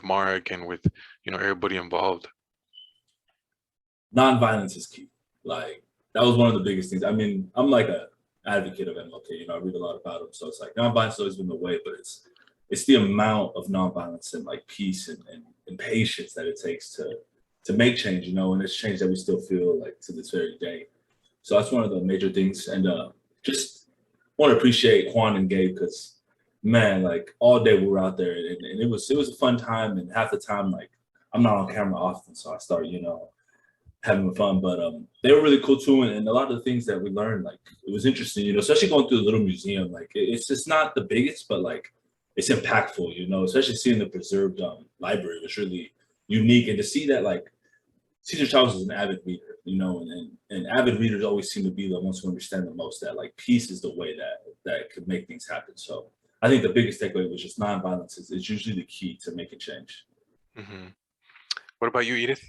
Marc and with everybody involved? Nonviolence is key. Like, that was one of the biggest things. I mean, I'm like a advocate of MLK. I read a lot about him, so it's like nonviolence has always been the way, but it's the amount of nonviolence and like peace and patience that it takes to make change, and it's change that we still feel like to this very day. So that's one of the major things. And just want to appreciate Juan and Gabe, because man, like all day we were out there, and it was a fun time. And half the time, like, I'm not on camera often, so I start, having fun. But they were really cool too, and a lot of the things that we learned, like, it was interesting, especially going through the little museum. Like, it's just not the biggest, but like it's impactful, especially seeing the preserved library was really unique. And to see that, like, Cesar Chavez was an avid reader, and avid readers always seem to be the ones who understand the most that, like, peace is the way that could make things happen. So I think the biggest takeaway was just nonviolence is usually the key to making change. Mm-hmm. What about you, Edith?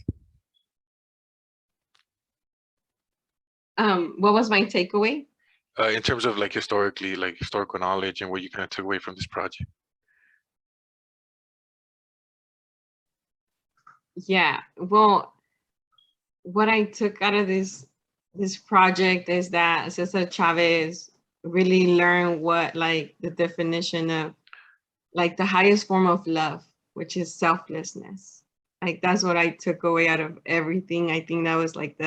What was my takeaway? In terms of like historically, like historical knowledge and what you kind of took away from this project. Yeah, well, what I took out of this project is that Cesar Chavez really learned what, like, the definition of, like, the highest form of love, which is selflessness. Like, that's what I took away out of everything. I think that was like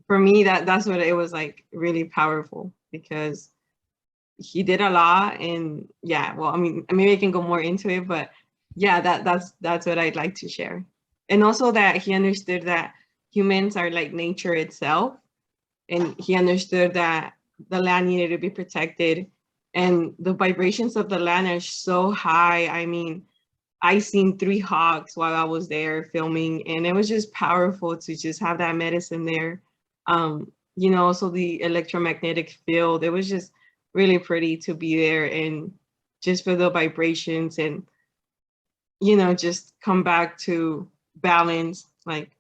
for me, that's what it was, like, really powerful, because he did a lot. And yeah, well, I mean, maybe I can go more into it, but yeah, that's what I'd like to share. And also that he understood that humans are like nature itself, and he understood that the land needed to be protected, and the vibrations of the land are so high. I mean, I seen 3 hawks while I was there filming, and it was just powerful to just have that medicine there. Also the electromagnetic field, it was just really pretty to be there, and just for the vibrations, and just come back to balance, like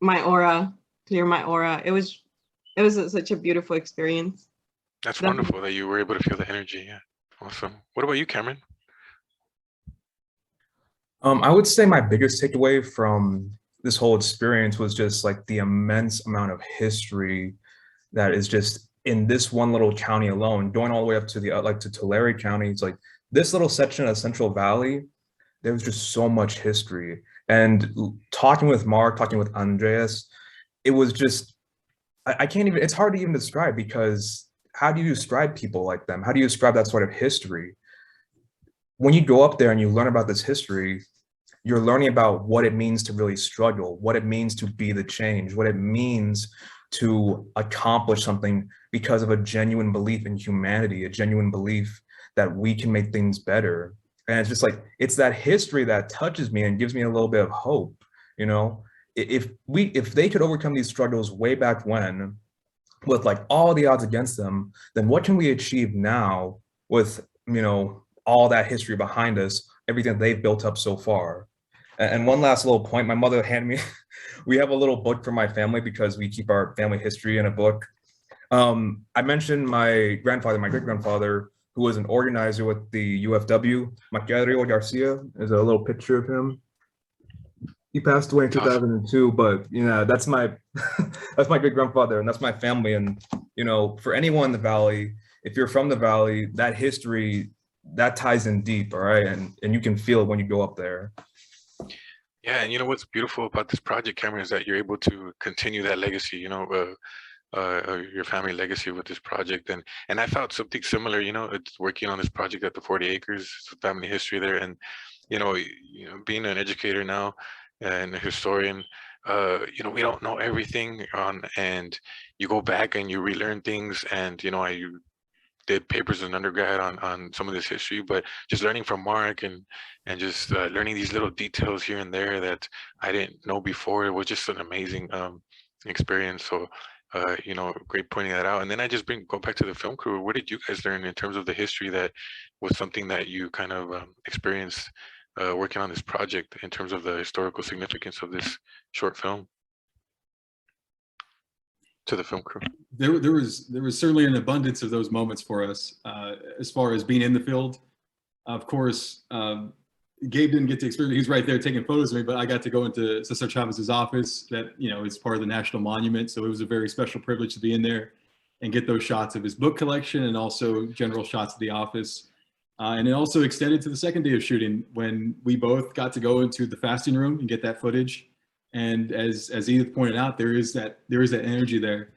my aura, clear my aura. It was such a beautiful experience. That's wonderful that you were able to feel the energy. Yeah, awesome. What about you, Cameron? I would say my biggest takeaway from this whole experience was just like the immense amount of history that is just in this one little county alone, going all the way up to to Tulare County. It's like this little section of Central Valley, there was just so much history. And talking with Marc, talking with Andreas, it was just, I can't even, it's hard to even describe, because how do you describe people like them? How do you describe that sort of history? When you go up there and you learn about this history, you're learning about what it means to really struggle, what it means to be the change, what it means to accomplish something because of a genuine belief in humanity, a genuine belief that we can make things better. And it's just like, it's that history that touches me and gives me a little bit of hope. If they could overcome these struggles way back when, with like all the odds against them, then what can we achieve now with, all that history behind us, everything that they've built up so far. And one last little point, my mother handed me, we have a little book for my family because we keep our family history in a book. I mentioned my grandfather, my great-grandfather, who was an organizer with the UFW, Gabriel Garcia. There's a little picture of him. He passed away in 2002, but that's my that's my great-grandfather, and that's my family. And for anyone in the Valley, if you're from the Valley, that history, that ties in deep, all right? And you can feel it when you go up there. Yeah, and what's beautiful about this project, Cameron, is that you're able to continue that legacy, your family legacy with this project. And I felt something similar, it's working on this project at the 40 acres, family history there. And, being an educator now and a historian, we don't know everything on, and you go back and you relearn things. And, I did papers in undergrad on some of this history, but just learning from Marc and just learning these little details here and there that I didn't know before, it was just an amazing experience. So, great pointing that out. And then I just go back to the film crew. What did you guys learn in terms of the history that was something that you kind of experienced working on this project in terms of the historical significance of this short film? To the film crew. There was certainly an abundance of those moments for us as far as being in the field. Of course, Gabe didn't get to experience, he's right there taking photos of me, but I got to go into Cesar Chavez's office that, is part of the National Monument. So it was a very special privilege to be in there and get those shots of his book collection and also general shots of the office. And it also extended to the second day of shooting when we both got to go into the fasting room and get that footage. And as Edith pointed out, there is that energy there.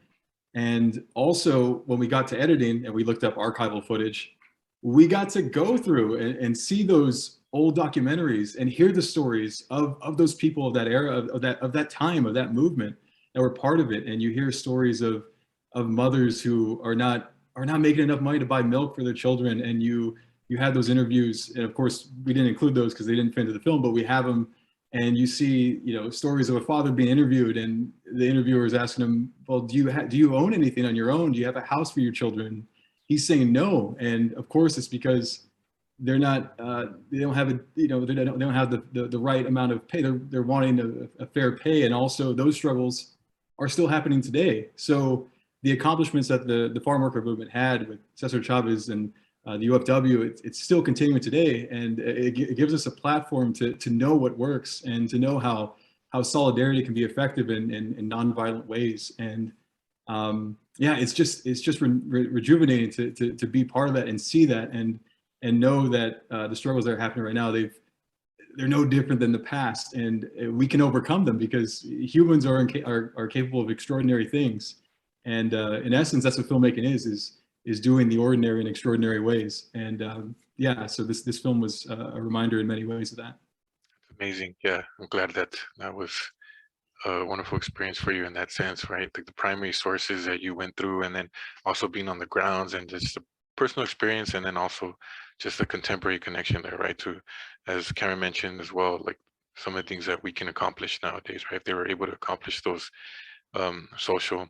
And also when we got to editing and we looked up archival footage, we got to go through and see those old documentaries and hear the stories of those people of that era, of that time, of that movement that were part of it. And you hear stories of mothers who are not making enough money to buy milk for their children. And you had those interviews, and of course we didn't include those because they didn't fit into the film, but we have them. And you see, stories of a father being interviewed, and the interviewer is asking him, "Well, do you own anything on your own? Do you have a house for your children?" He's saying no, and of course it's because they're not, they don't have they don't have the right amount of pay. They're wanting a fair pay, and also those struggles are still happening today. So the accomplishments that the farm worker movement had with Cesar Chavez and the UFW, it's still continuing today, and it gives us a platform to know what works and to know how solidarity can be effective in nonviolent ways. And it's just rejuvenating to be part of that and see that and know that the struggles that are happening right now, they're no different than the past, and we can overcome them because humans are capable of extraordinary things. And in essence, that's what filmmaking is doing the ordinary in extraordinary ways. And so this film was a reminder in many ways of that. Amazing. Yeah, I'm glad that was a wonderful experience for you in that sense, right? Like the primary sources that you went through, and then also being on the grounds and just the personal experience, and then also just the contemporary connection there, right? To, as Karen mentioned as well, like some of the things that we can accomplish nowadays, right? If they were able to accomplish those social,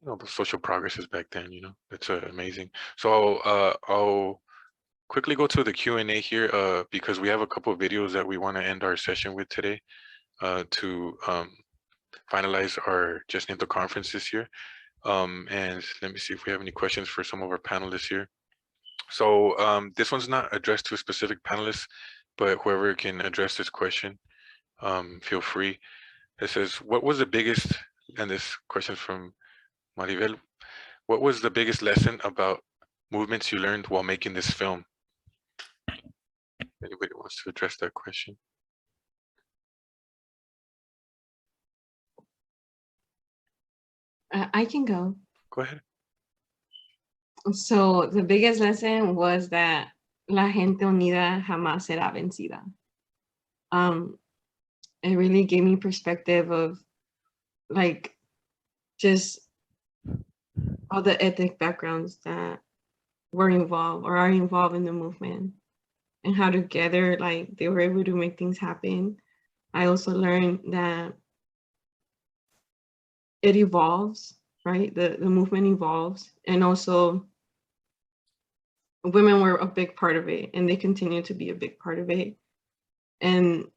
the social progresses back then, that's amazing. So I'll quickly go to the Q&A here because we have a couple of videos that we want to end our session with today to finalize our Just Nieto conference this year. And let me see if we have any questions for some of our panelists here. So this one's not addressed to a specific panelist, but whoever can address this question, feel free. It says, what was the biggest, and this question from Maribel, what was the biggest lesson about movements you learned while making this film? Anybody wants to address that question? I can go. Go ahead. So the biggest lesson was that la gente unida jamás será vencida. It really gave me perspective of like just all the ethnic backgrounds that were involved or are involved in the movement, and how together like they were able to make things happen. I also learned that it evolves, right? The movement evolves, and also women were a big part of it, and they continue to be a big part of it. And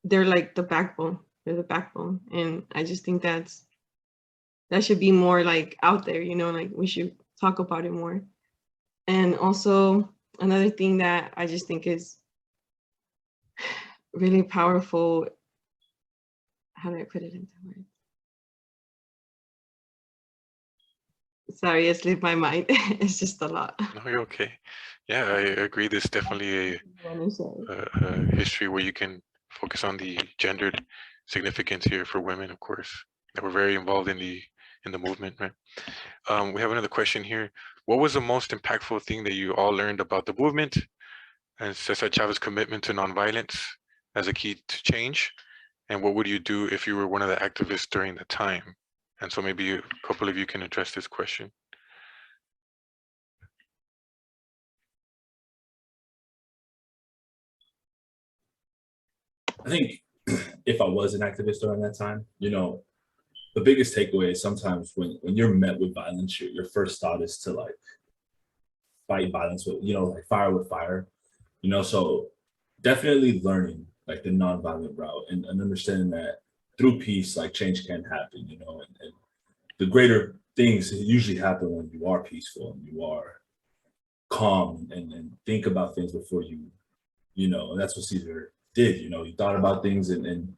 they're like the backbone. They're the backbone. And I just think that should be more like out there, like we should talk about it more. And also another thing that I just think is really powerful, how do I put it into words? Sorry, it slipped my mind. It's just a lot. No, you're okay. Yeah, I agree. There's definitely a history where you can focus on the gendered significance here for women, of course, that were very involved in the movement, right? We have another question here. What was the most impactful thing that you all learned about the movement and Cesar Chavez's commitment to nonviolence as a key to change? And what would you do if you were one of the activists during the time? And so maybe a couple of you can address this question. I think if I was an activist during that time, you know, the biggest takeaway is sometimes when you're met with violence, your first thought is to like fight violence with, you know, like fire with fire, you know, so definitely learning like the nonviolent route and understanding that through peace, like change can happen, you know, and the greater things usually happen when you are peaceful and you are calm and think about things before you know, and that's what Cesar did, you know, he thought about things and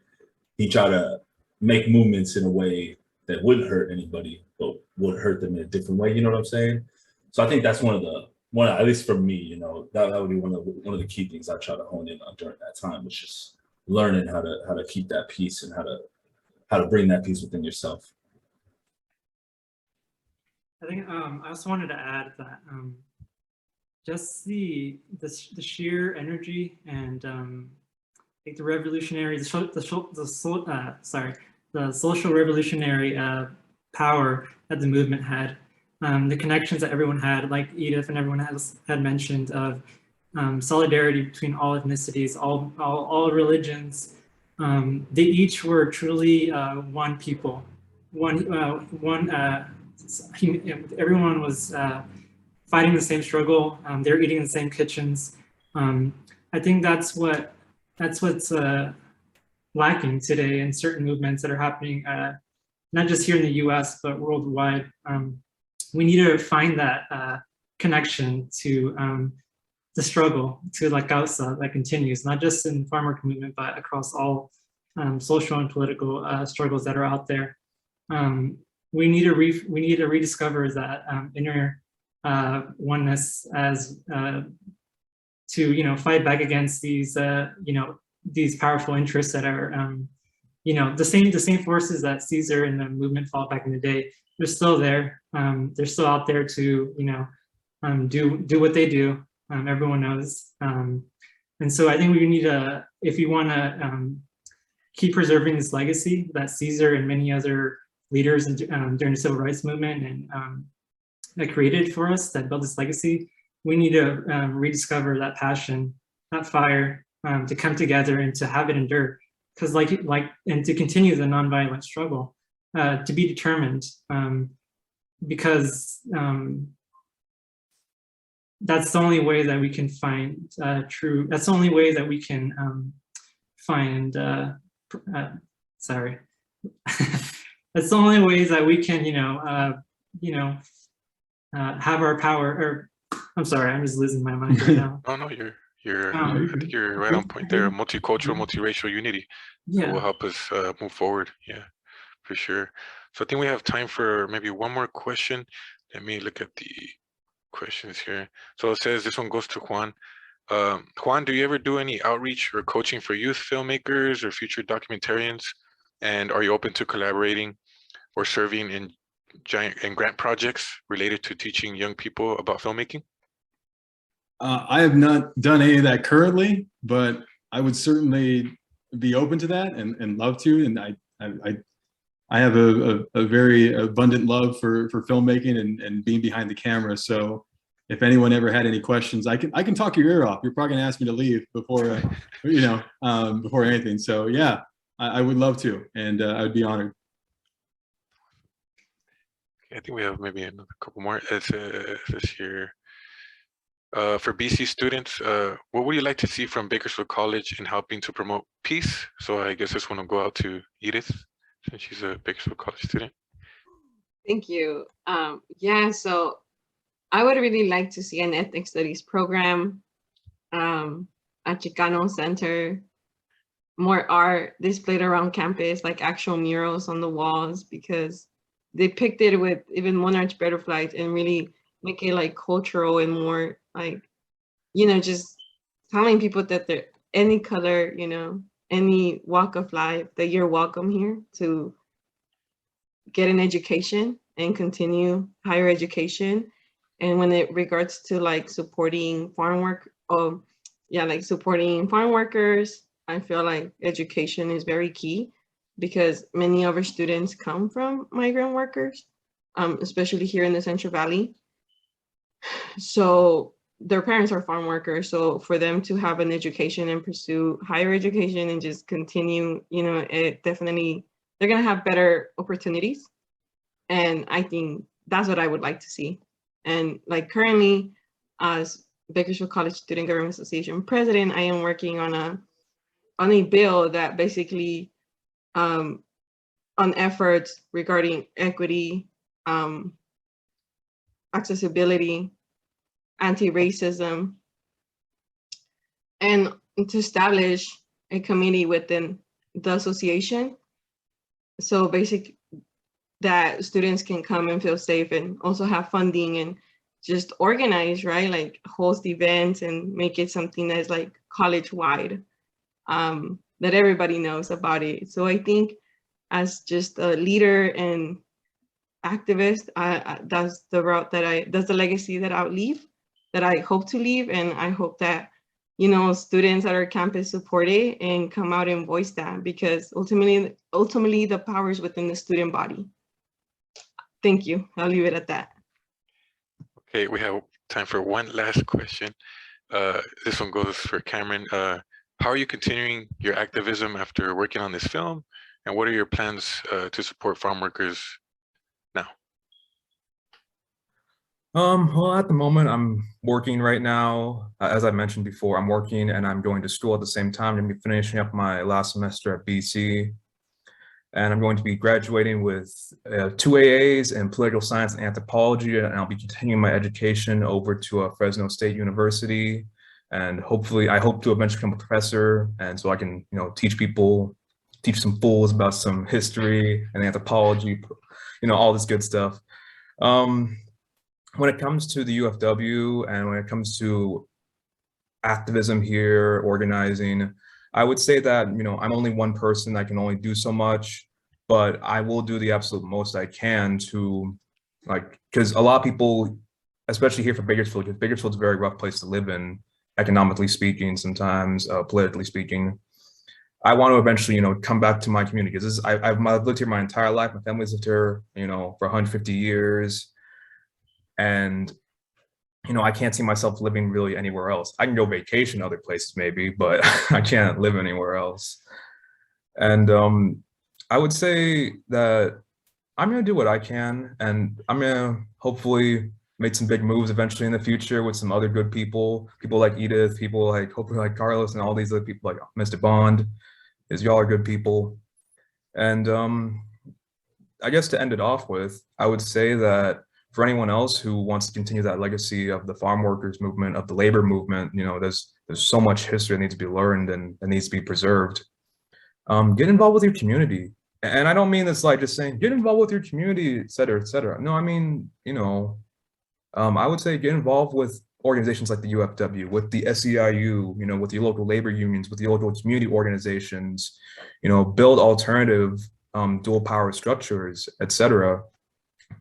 he tried to make movements in a way that wouldn't hurt anybody, but would hurt them in a different way, you know what I'm saying? So I think that's one, at least for me, you know, that would be one of the key things I try to hone in on during that time, was just learning how to keep that peace and how to bring that peace within yourself. I think I also wanted to add that just the sheer energy and like the revolutionary, the social revolutionary power that the movement had, the connections that everyone had, like Edith and everyone else had mentioned, of solidarity between all ethnicities, all religions. They each were truly one people, everyone was fighting the same struggle. They're eating in the same kitchens. I think that's what's lacking today in certain movements that are happening, not just here in the US, but worldwide. We need to find that connection to the struggle, to la causa that continues, not just in the farmworker movement, but across all social and political struggles that are out there. We need to rediscover that inner oneness as to, you know, fight back against these you know, these powerful interests that are you know, the same forces that Cesar and the movement fought back in the day. They're still there. They're still out there to, you know, do what they do. Everyone knows. And so I think we need to, if you want to keep preserving this legacy that Cesar and many other leaders during the civil rights movement and that created for us, that built this legacy, we need to rediscover that passion, that fire, to come together and to have it endure. Because and to continue the nonviolent struggle, to be determined, because that's the only way that we can find true, that's the only way that we can find, sorry. That's the only way that we can, have our power, or I'm sorry, I'm just losing my mind right now. Oh no, I think you're right on point there. Multicultural, multiracial unity will help us move forward. Yeah, for sure. So I think we have time for maybe one more question. Let me look at the questions here. So it says this one goes to Juan. Juan, do you ever do any outreach or coaching for youth filmmakers or future documentarians? And are you open to collaborating or serving in grant projects related to teaching young people about filmmaking? I have not done any of that currently, but I would certainly be open to that and love to. And I have a very abundant love for filmmaking and being behind the camera. So if anyone ever had any questions, I can talk your ear off. You're probably gonna ask me to leave before before anything. So yeah, I would love to, and I would be honored. I think we have maybe another couple more. It says here, for BC students, what would you like to see from Bakersfield College in helping to promote peace? So I guess this one will go out to Edith, since she's a Bakersfield College student. Thank you. Yeah, so I would really like to see an ethnic studies program, a Chicano center, more art displayed around campus, like actual murals on the walls, because they picked it with even monarch butterflies and really make it like cultural and more like, just telling people that they're any color, any walk of life, that you're welcome here to get an education and continue higher education. And when it regards to like supporting farm work, yeah, like supporting farm workers. I feel like education is very key because many of our students come from migrant workers, especially here in the Central Valley. So their parents are farm workers. So for them to have an education and pursue higher education and just continue, it definitely, they're going to have better opportunities. And I think that's what I would like to see. And like currently, as Bakersfield College Student Government Association president, I am working on a bill that basically on efforts regarding equity, accessibility, anti-racism, and to establish a committee within the association. So basically that students can come and feel safe and also have funding and just organize, right? Like host events and make it something that's like college-wide, that everybody knows about it. So I think as just a leader and activist, that's the route that's the legacy that I'll leave, that I hope to leave. And I hope that, students at our campus support it and come out and voice that, because ultimately the power is within the student body. Thank you. I'll leave it at that. Okay, we have time for one last question. This one goes for Cameron. How are you continuing your activism after working on this film? And what are your plans to support farm workers now? Well, at the moment, I'm working right now. As I mentioned before, I'm working and I'm going to school at the same time. I'm going to be finishing up my last semester at BC. And I'm going to be graduating with 2 AAs in political science and anthropology, and I'll be continuing my education over to Fresno State University. And hopefully, I hope to eventually become a professor, and so I can, teach some fools about some history and anthropology, all this good stuff. When it comes to the UFW and when it comes to activism here, organizing, I would say that, I'm only one person. I can only do so much, but I will do the absolute most I can to, because a lot of people, especially here for Bakersfield, because Bakersfield's a very rough place to live in, economically speaking, sometimes politically speaking. I want to eventually, come back to my community, because I've lived here my entire life. My family's lived here, for 150 years. And I can't see myself living really anywhere else. I can go vacation other places maybe, but I can't live anywhere else. And I would say that I'm going to do what I can, and I'm going to hopefully make some big moves eventually in the future with some other good people like Edith, people like, hopefully like Carlos and all these other people like Mr. Bond, is y'all are good people. And I guess to end it off with, I would say that for anyone else who wants to continue that legacy of the farm workers movement, of the labor movement, there's so much history that needs to be learned and needs to be preserved. Get involved with your community. And I don't mean this like just saying, get involved with your community, et cetera, et cetera. No, I mean, I would say get involved with organizations like the UFW, with the SEIU, with your local labor unions, with your local community organizations, build alternative dual power structures, et cetera,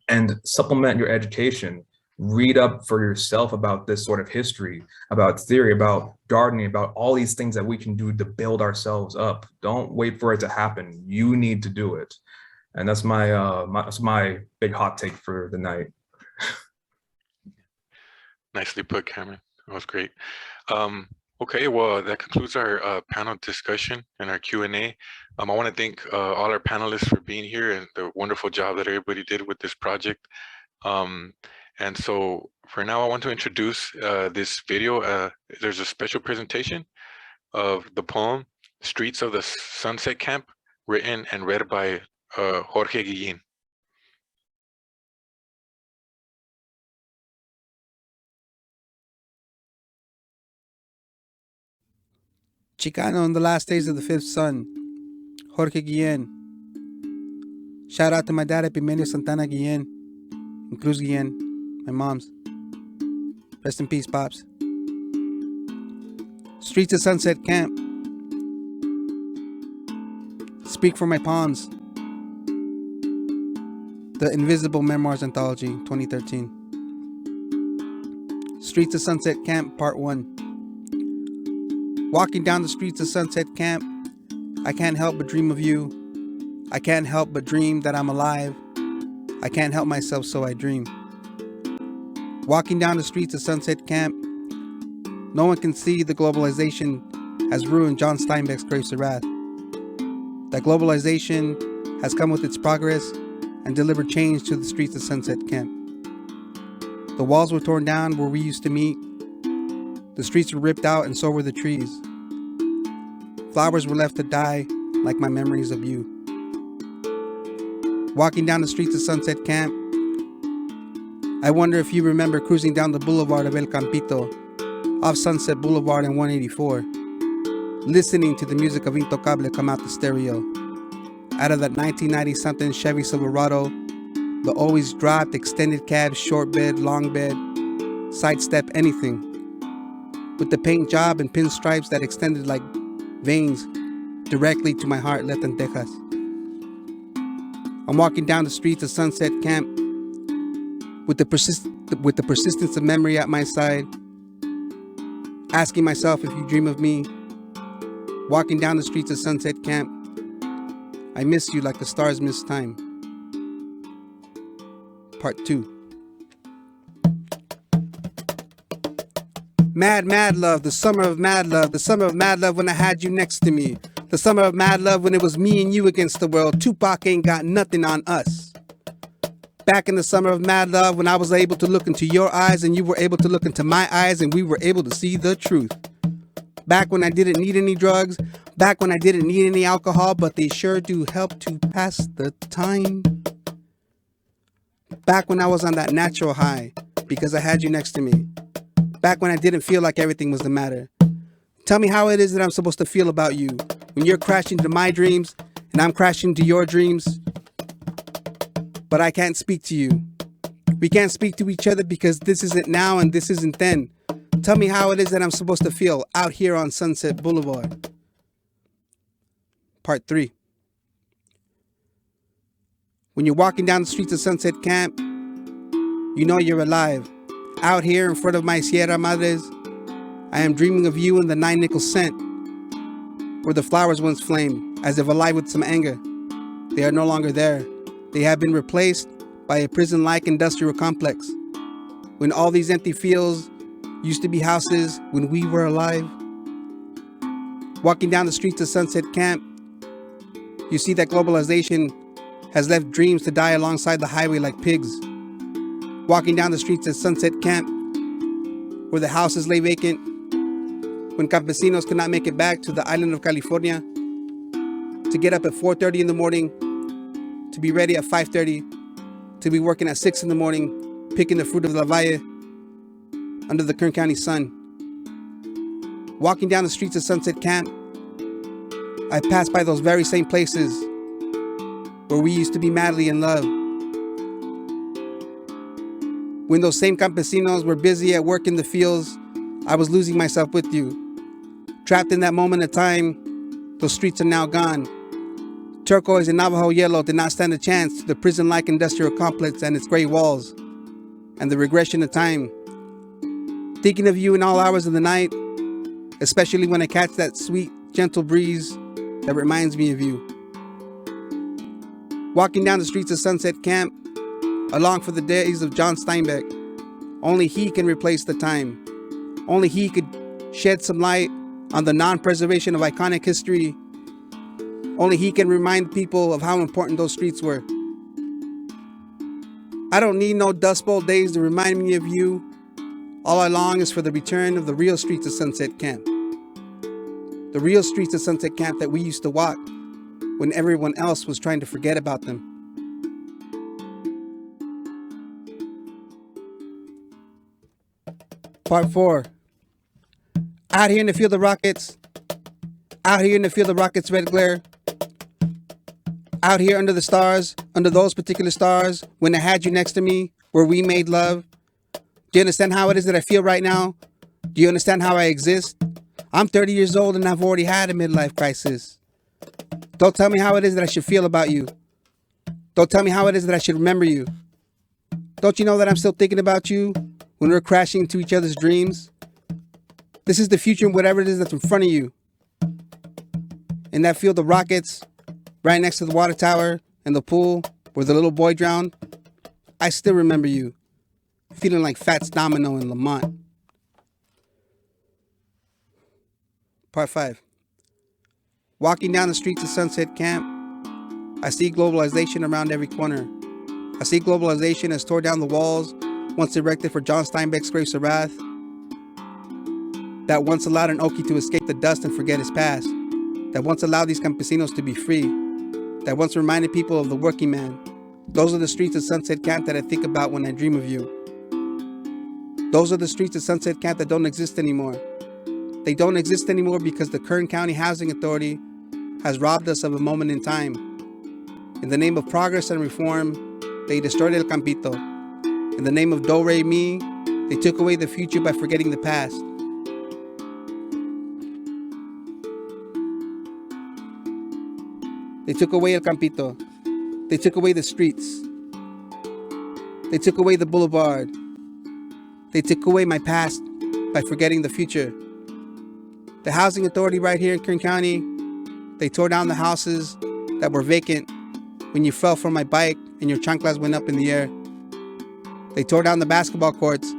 and supplement your education. Read up for yourself about this sort of history, about theory, about gardening, about all these things that we can do to build ourselves up. Don't wait for it to happen. You need to do it. And that's my big hot take for the night. Nicely put, Cameron. That was great. Okay, well, that concludes our panel discussion and our Q&A. I want to thank all our panelists for being here and the wonderful job that everybody did with this project. And so for now, I want to introduce this video. There's a special presentation of the poem, Streets of the Sunset Camp, written and read by Jorge Guillén. Chicano in the last days of the fifth son, Jorge Guillén. Shout out to my dad, Epimenio Santana Guillén, and Cruz Guillén, my mom's. Rest in peace, Pops. Streets of Sunset Camp. Speak for my pawns. The Invisible Memoirs Anthology, 2013. Streets of Sunset Camp, Part 1. Walking down the streets of Sunset Camp, I can't help but dream of you. I can't help but dream that I'm alive. I can't help myself, so I dream. Walking down the streets of Sunset Camp, no one can see the globalization has ruined John Steinbeck's Grapes of Wrath. That globalization has come with its progress and delivered change to the streets of Sunset Camp. The walls were torn down where we used to meet. The streets were ripped out and so were the trees. Flowers were left to die like my memories of you. Walking down the streets of Sunset Camp, I wonder if you remember cruising down the boulevard of El Campito, off Sunset Boulevard and 184, listening to the music of Intocable come out the stereo. Out of that 1990-something Chevy Silverado, the always dropped, extended cab, short bed, long bed, sidestep, anything. With the paint job and pinstripes that extended like veins directly to my heart, left in Texas. I'm walking down the streets of Sunset Camp with the persistence of memory at my side, asking myself if you dream of me. Walking down the streets of Sunset Camp, I miss you like the stars miss time. Part 2. Mad, mad love, the summer of mad love, the summer of mad love when I had you next to me. The summer of mad love when it was me and you against the world. Tupac ain't got nothing on us. Back in the summer of mad love when I was able to look into your eyes and you were able to look into my eyes and we were able to see the truth. Back when I didn't need any drugs, back when I didn't need any alcohol, but they sure do help to pass the time. Back when I was on that natural high because I had you next to me. Back when I didn't feel like everything was the matter. Tell me how it is that I'm supposed to feel about you when you're crashing into my dreams and I'm crashing into your dreams. But I can't speak to you. We can't speak to each other because this isn't now and this isn't then. Tell me how it is that I'm supposed to feel out here on Sunset Boulevard. Part 3. When you're walking down the streets of Sunset Camp, you know you're alive. Out here in front of my Sierra Madres, I am dreaming of you in the 9-nickel cent, where the flowers once flamed, as if alive with some anger. They are no longer there. They have been replaced by a prison-like industrial complex. When all these empty fields used to be houses when we were alive. Walking down the streets of Sunset Camp, you see that globalization has left dreams to die alongside the highway like pigs. Walking down the streets of Sunset Camp, where the houses lay vacant, when campesinos could not make it back to the island of California, to get up at 4:30 in the morning, to be ready at 5:30, to be working at 6 in the morning, picking the fruit of La Valle under the Kern County sun. Walking down the streets of Sunset Camp, I passed by those very same places where we used to be madly in love. When those same campesinos were busy at work in the fields, I was losing myself with you. Trapped in that moment of time, those streets are now gone. Turquoise and Navajo yellow did not stand a chance to the prison-like industrial complex and its gray walls, and the regression of time. Thinking of you in all hours of the night, especially when I catch that sweet, gentle breeze that reminds me of you. Walking down the streets of Sunset Camp, along for the days of John Steinbeck. Only he can replace the time. Only he could shed some light on the non-preservation of iconic history. Only he can remind people of how important those streets were. I don't need no Dust Bowl days to remind me of you. All I long is for the return of the real streets of Sunset Camp. The real streets of Sunset Camp that we used to walk when everyone else was trying to forget about them. Part 4. Out here in the field of rockets. Out here in the field of rockets, red glare. Out here under the stars, under those particular stars, when I had you next to me, where we made love. Do you understand how it is that I feel right now? Do you understand how I exist? I'm 30 years old and I've already had a midlife crisis. Don't tell me how it is that I should feel about you. Don't tell me how it is that I should remember you. Don't you know that I'm still thinking about you when we're crashing into each other's dreams? This is the future and whatever it is that's in front of you. In that field of rockets, right next to the water tower and the pool where the little boy drowned, I still remember you, feeling like Fats Domino in Lamont. Part 5. Walking down the streets of Sunset Camp, I see globalization around every corner. I see globalization has tore down the walls once erected for John Steinbeck's Grapes of Wrath, that once allowed an Okie to escape the dust and forget his past, that once allowed these campesinos to be free, that once reminded people of the working man. Those are the streets of Sunset Camp that I think about when I dream of you. Those are the streets of Sunset Camp that don't exist anymore. They don't exist anymore because the Kern County Housing Authority has robbed us of a moment in time. In the name of progress and reform, they destroyed El Campito. In the name of Do Re Mi, they took away the future by forgetting the past. They took away El Campito. They took away the streets. They took away the boulevard. They took away my past by forgetting the future. The housing authority right here in Kern County, they tore down the houses that were vacant when you fell from my bike and your chanclas went up in the air. They tore down the basketball courts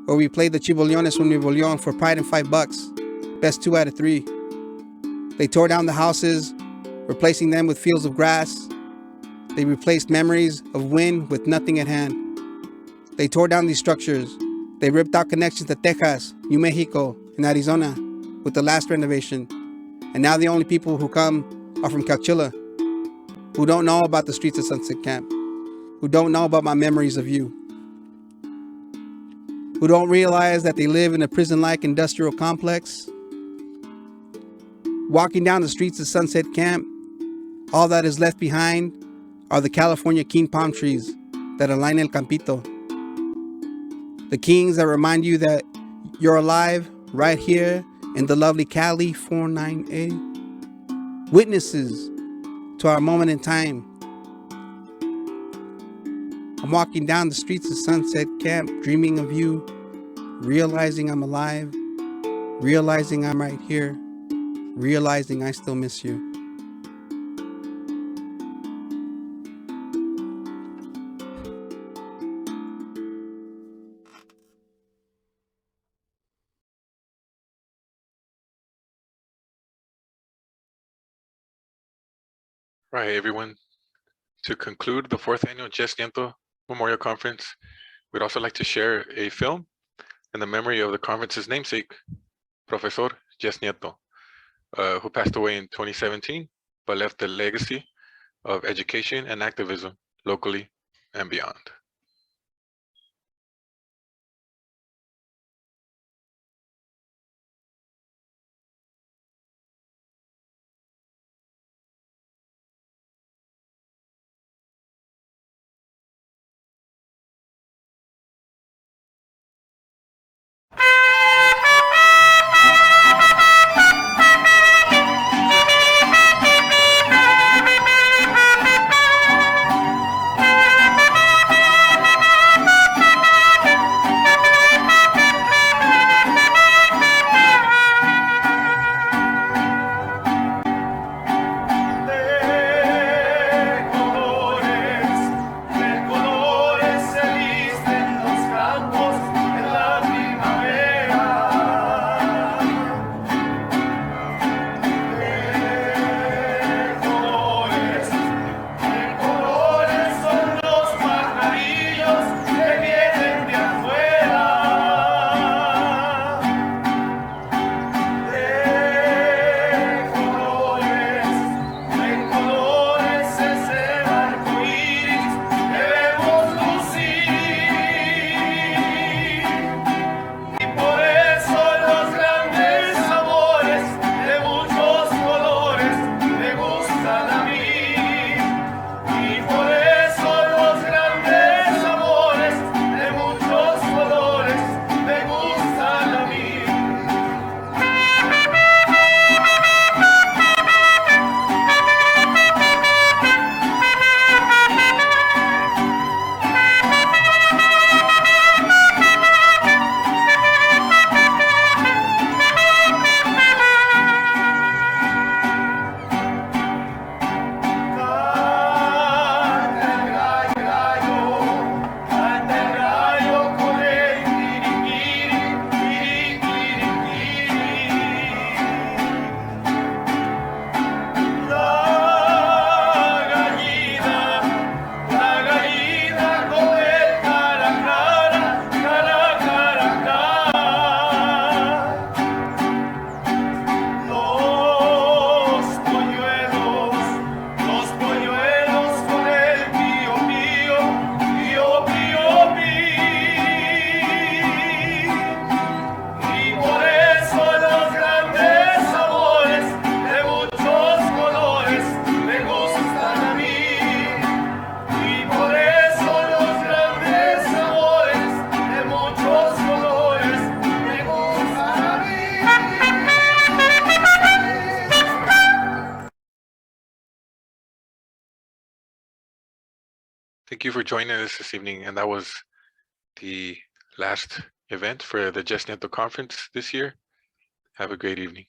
where we played the Chiboliones when we Bolíon for pride and $5. Best 2 out of 3. They tore down the houses, replacing them with fields of grass. They replaced memories of wind with nothing at hand. They tore down these structures. They ripped out connections to Texas, New Mexico, and Arizona with the last renovation. And now the only people who come are from Coachella, who don't know about the streets of Sunset Camp, who don't know about my memories of you, who don't realize that they live in a prison-like industrial complex. Walking down the streets of Sunset Camp, all that is left behind are the California Keene palm trees that align El Campito. The kings that remind you that you're alive right here in the lovely Cali 49A. Witnesses to our moment in time. I'm walking down the streets of Sunset Camp, dreaming of you, realizing I'm alive, realizing I'm right here, realizing I still miss you. Right, everyone. To conclude the 4th annual Jess Nieto Memorial Conference, we'd also like to share a film in the memory of the conference's namesake, Professor Jess Nieto, who passed away in 2017, but left a legacy of education and activism locally and beyond. Thank you for joining us this evening. And that was the last event for the Jess Nieto conference this year. Have a great evening.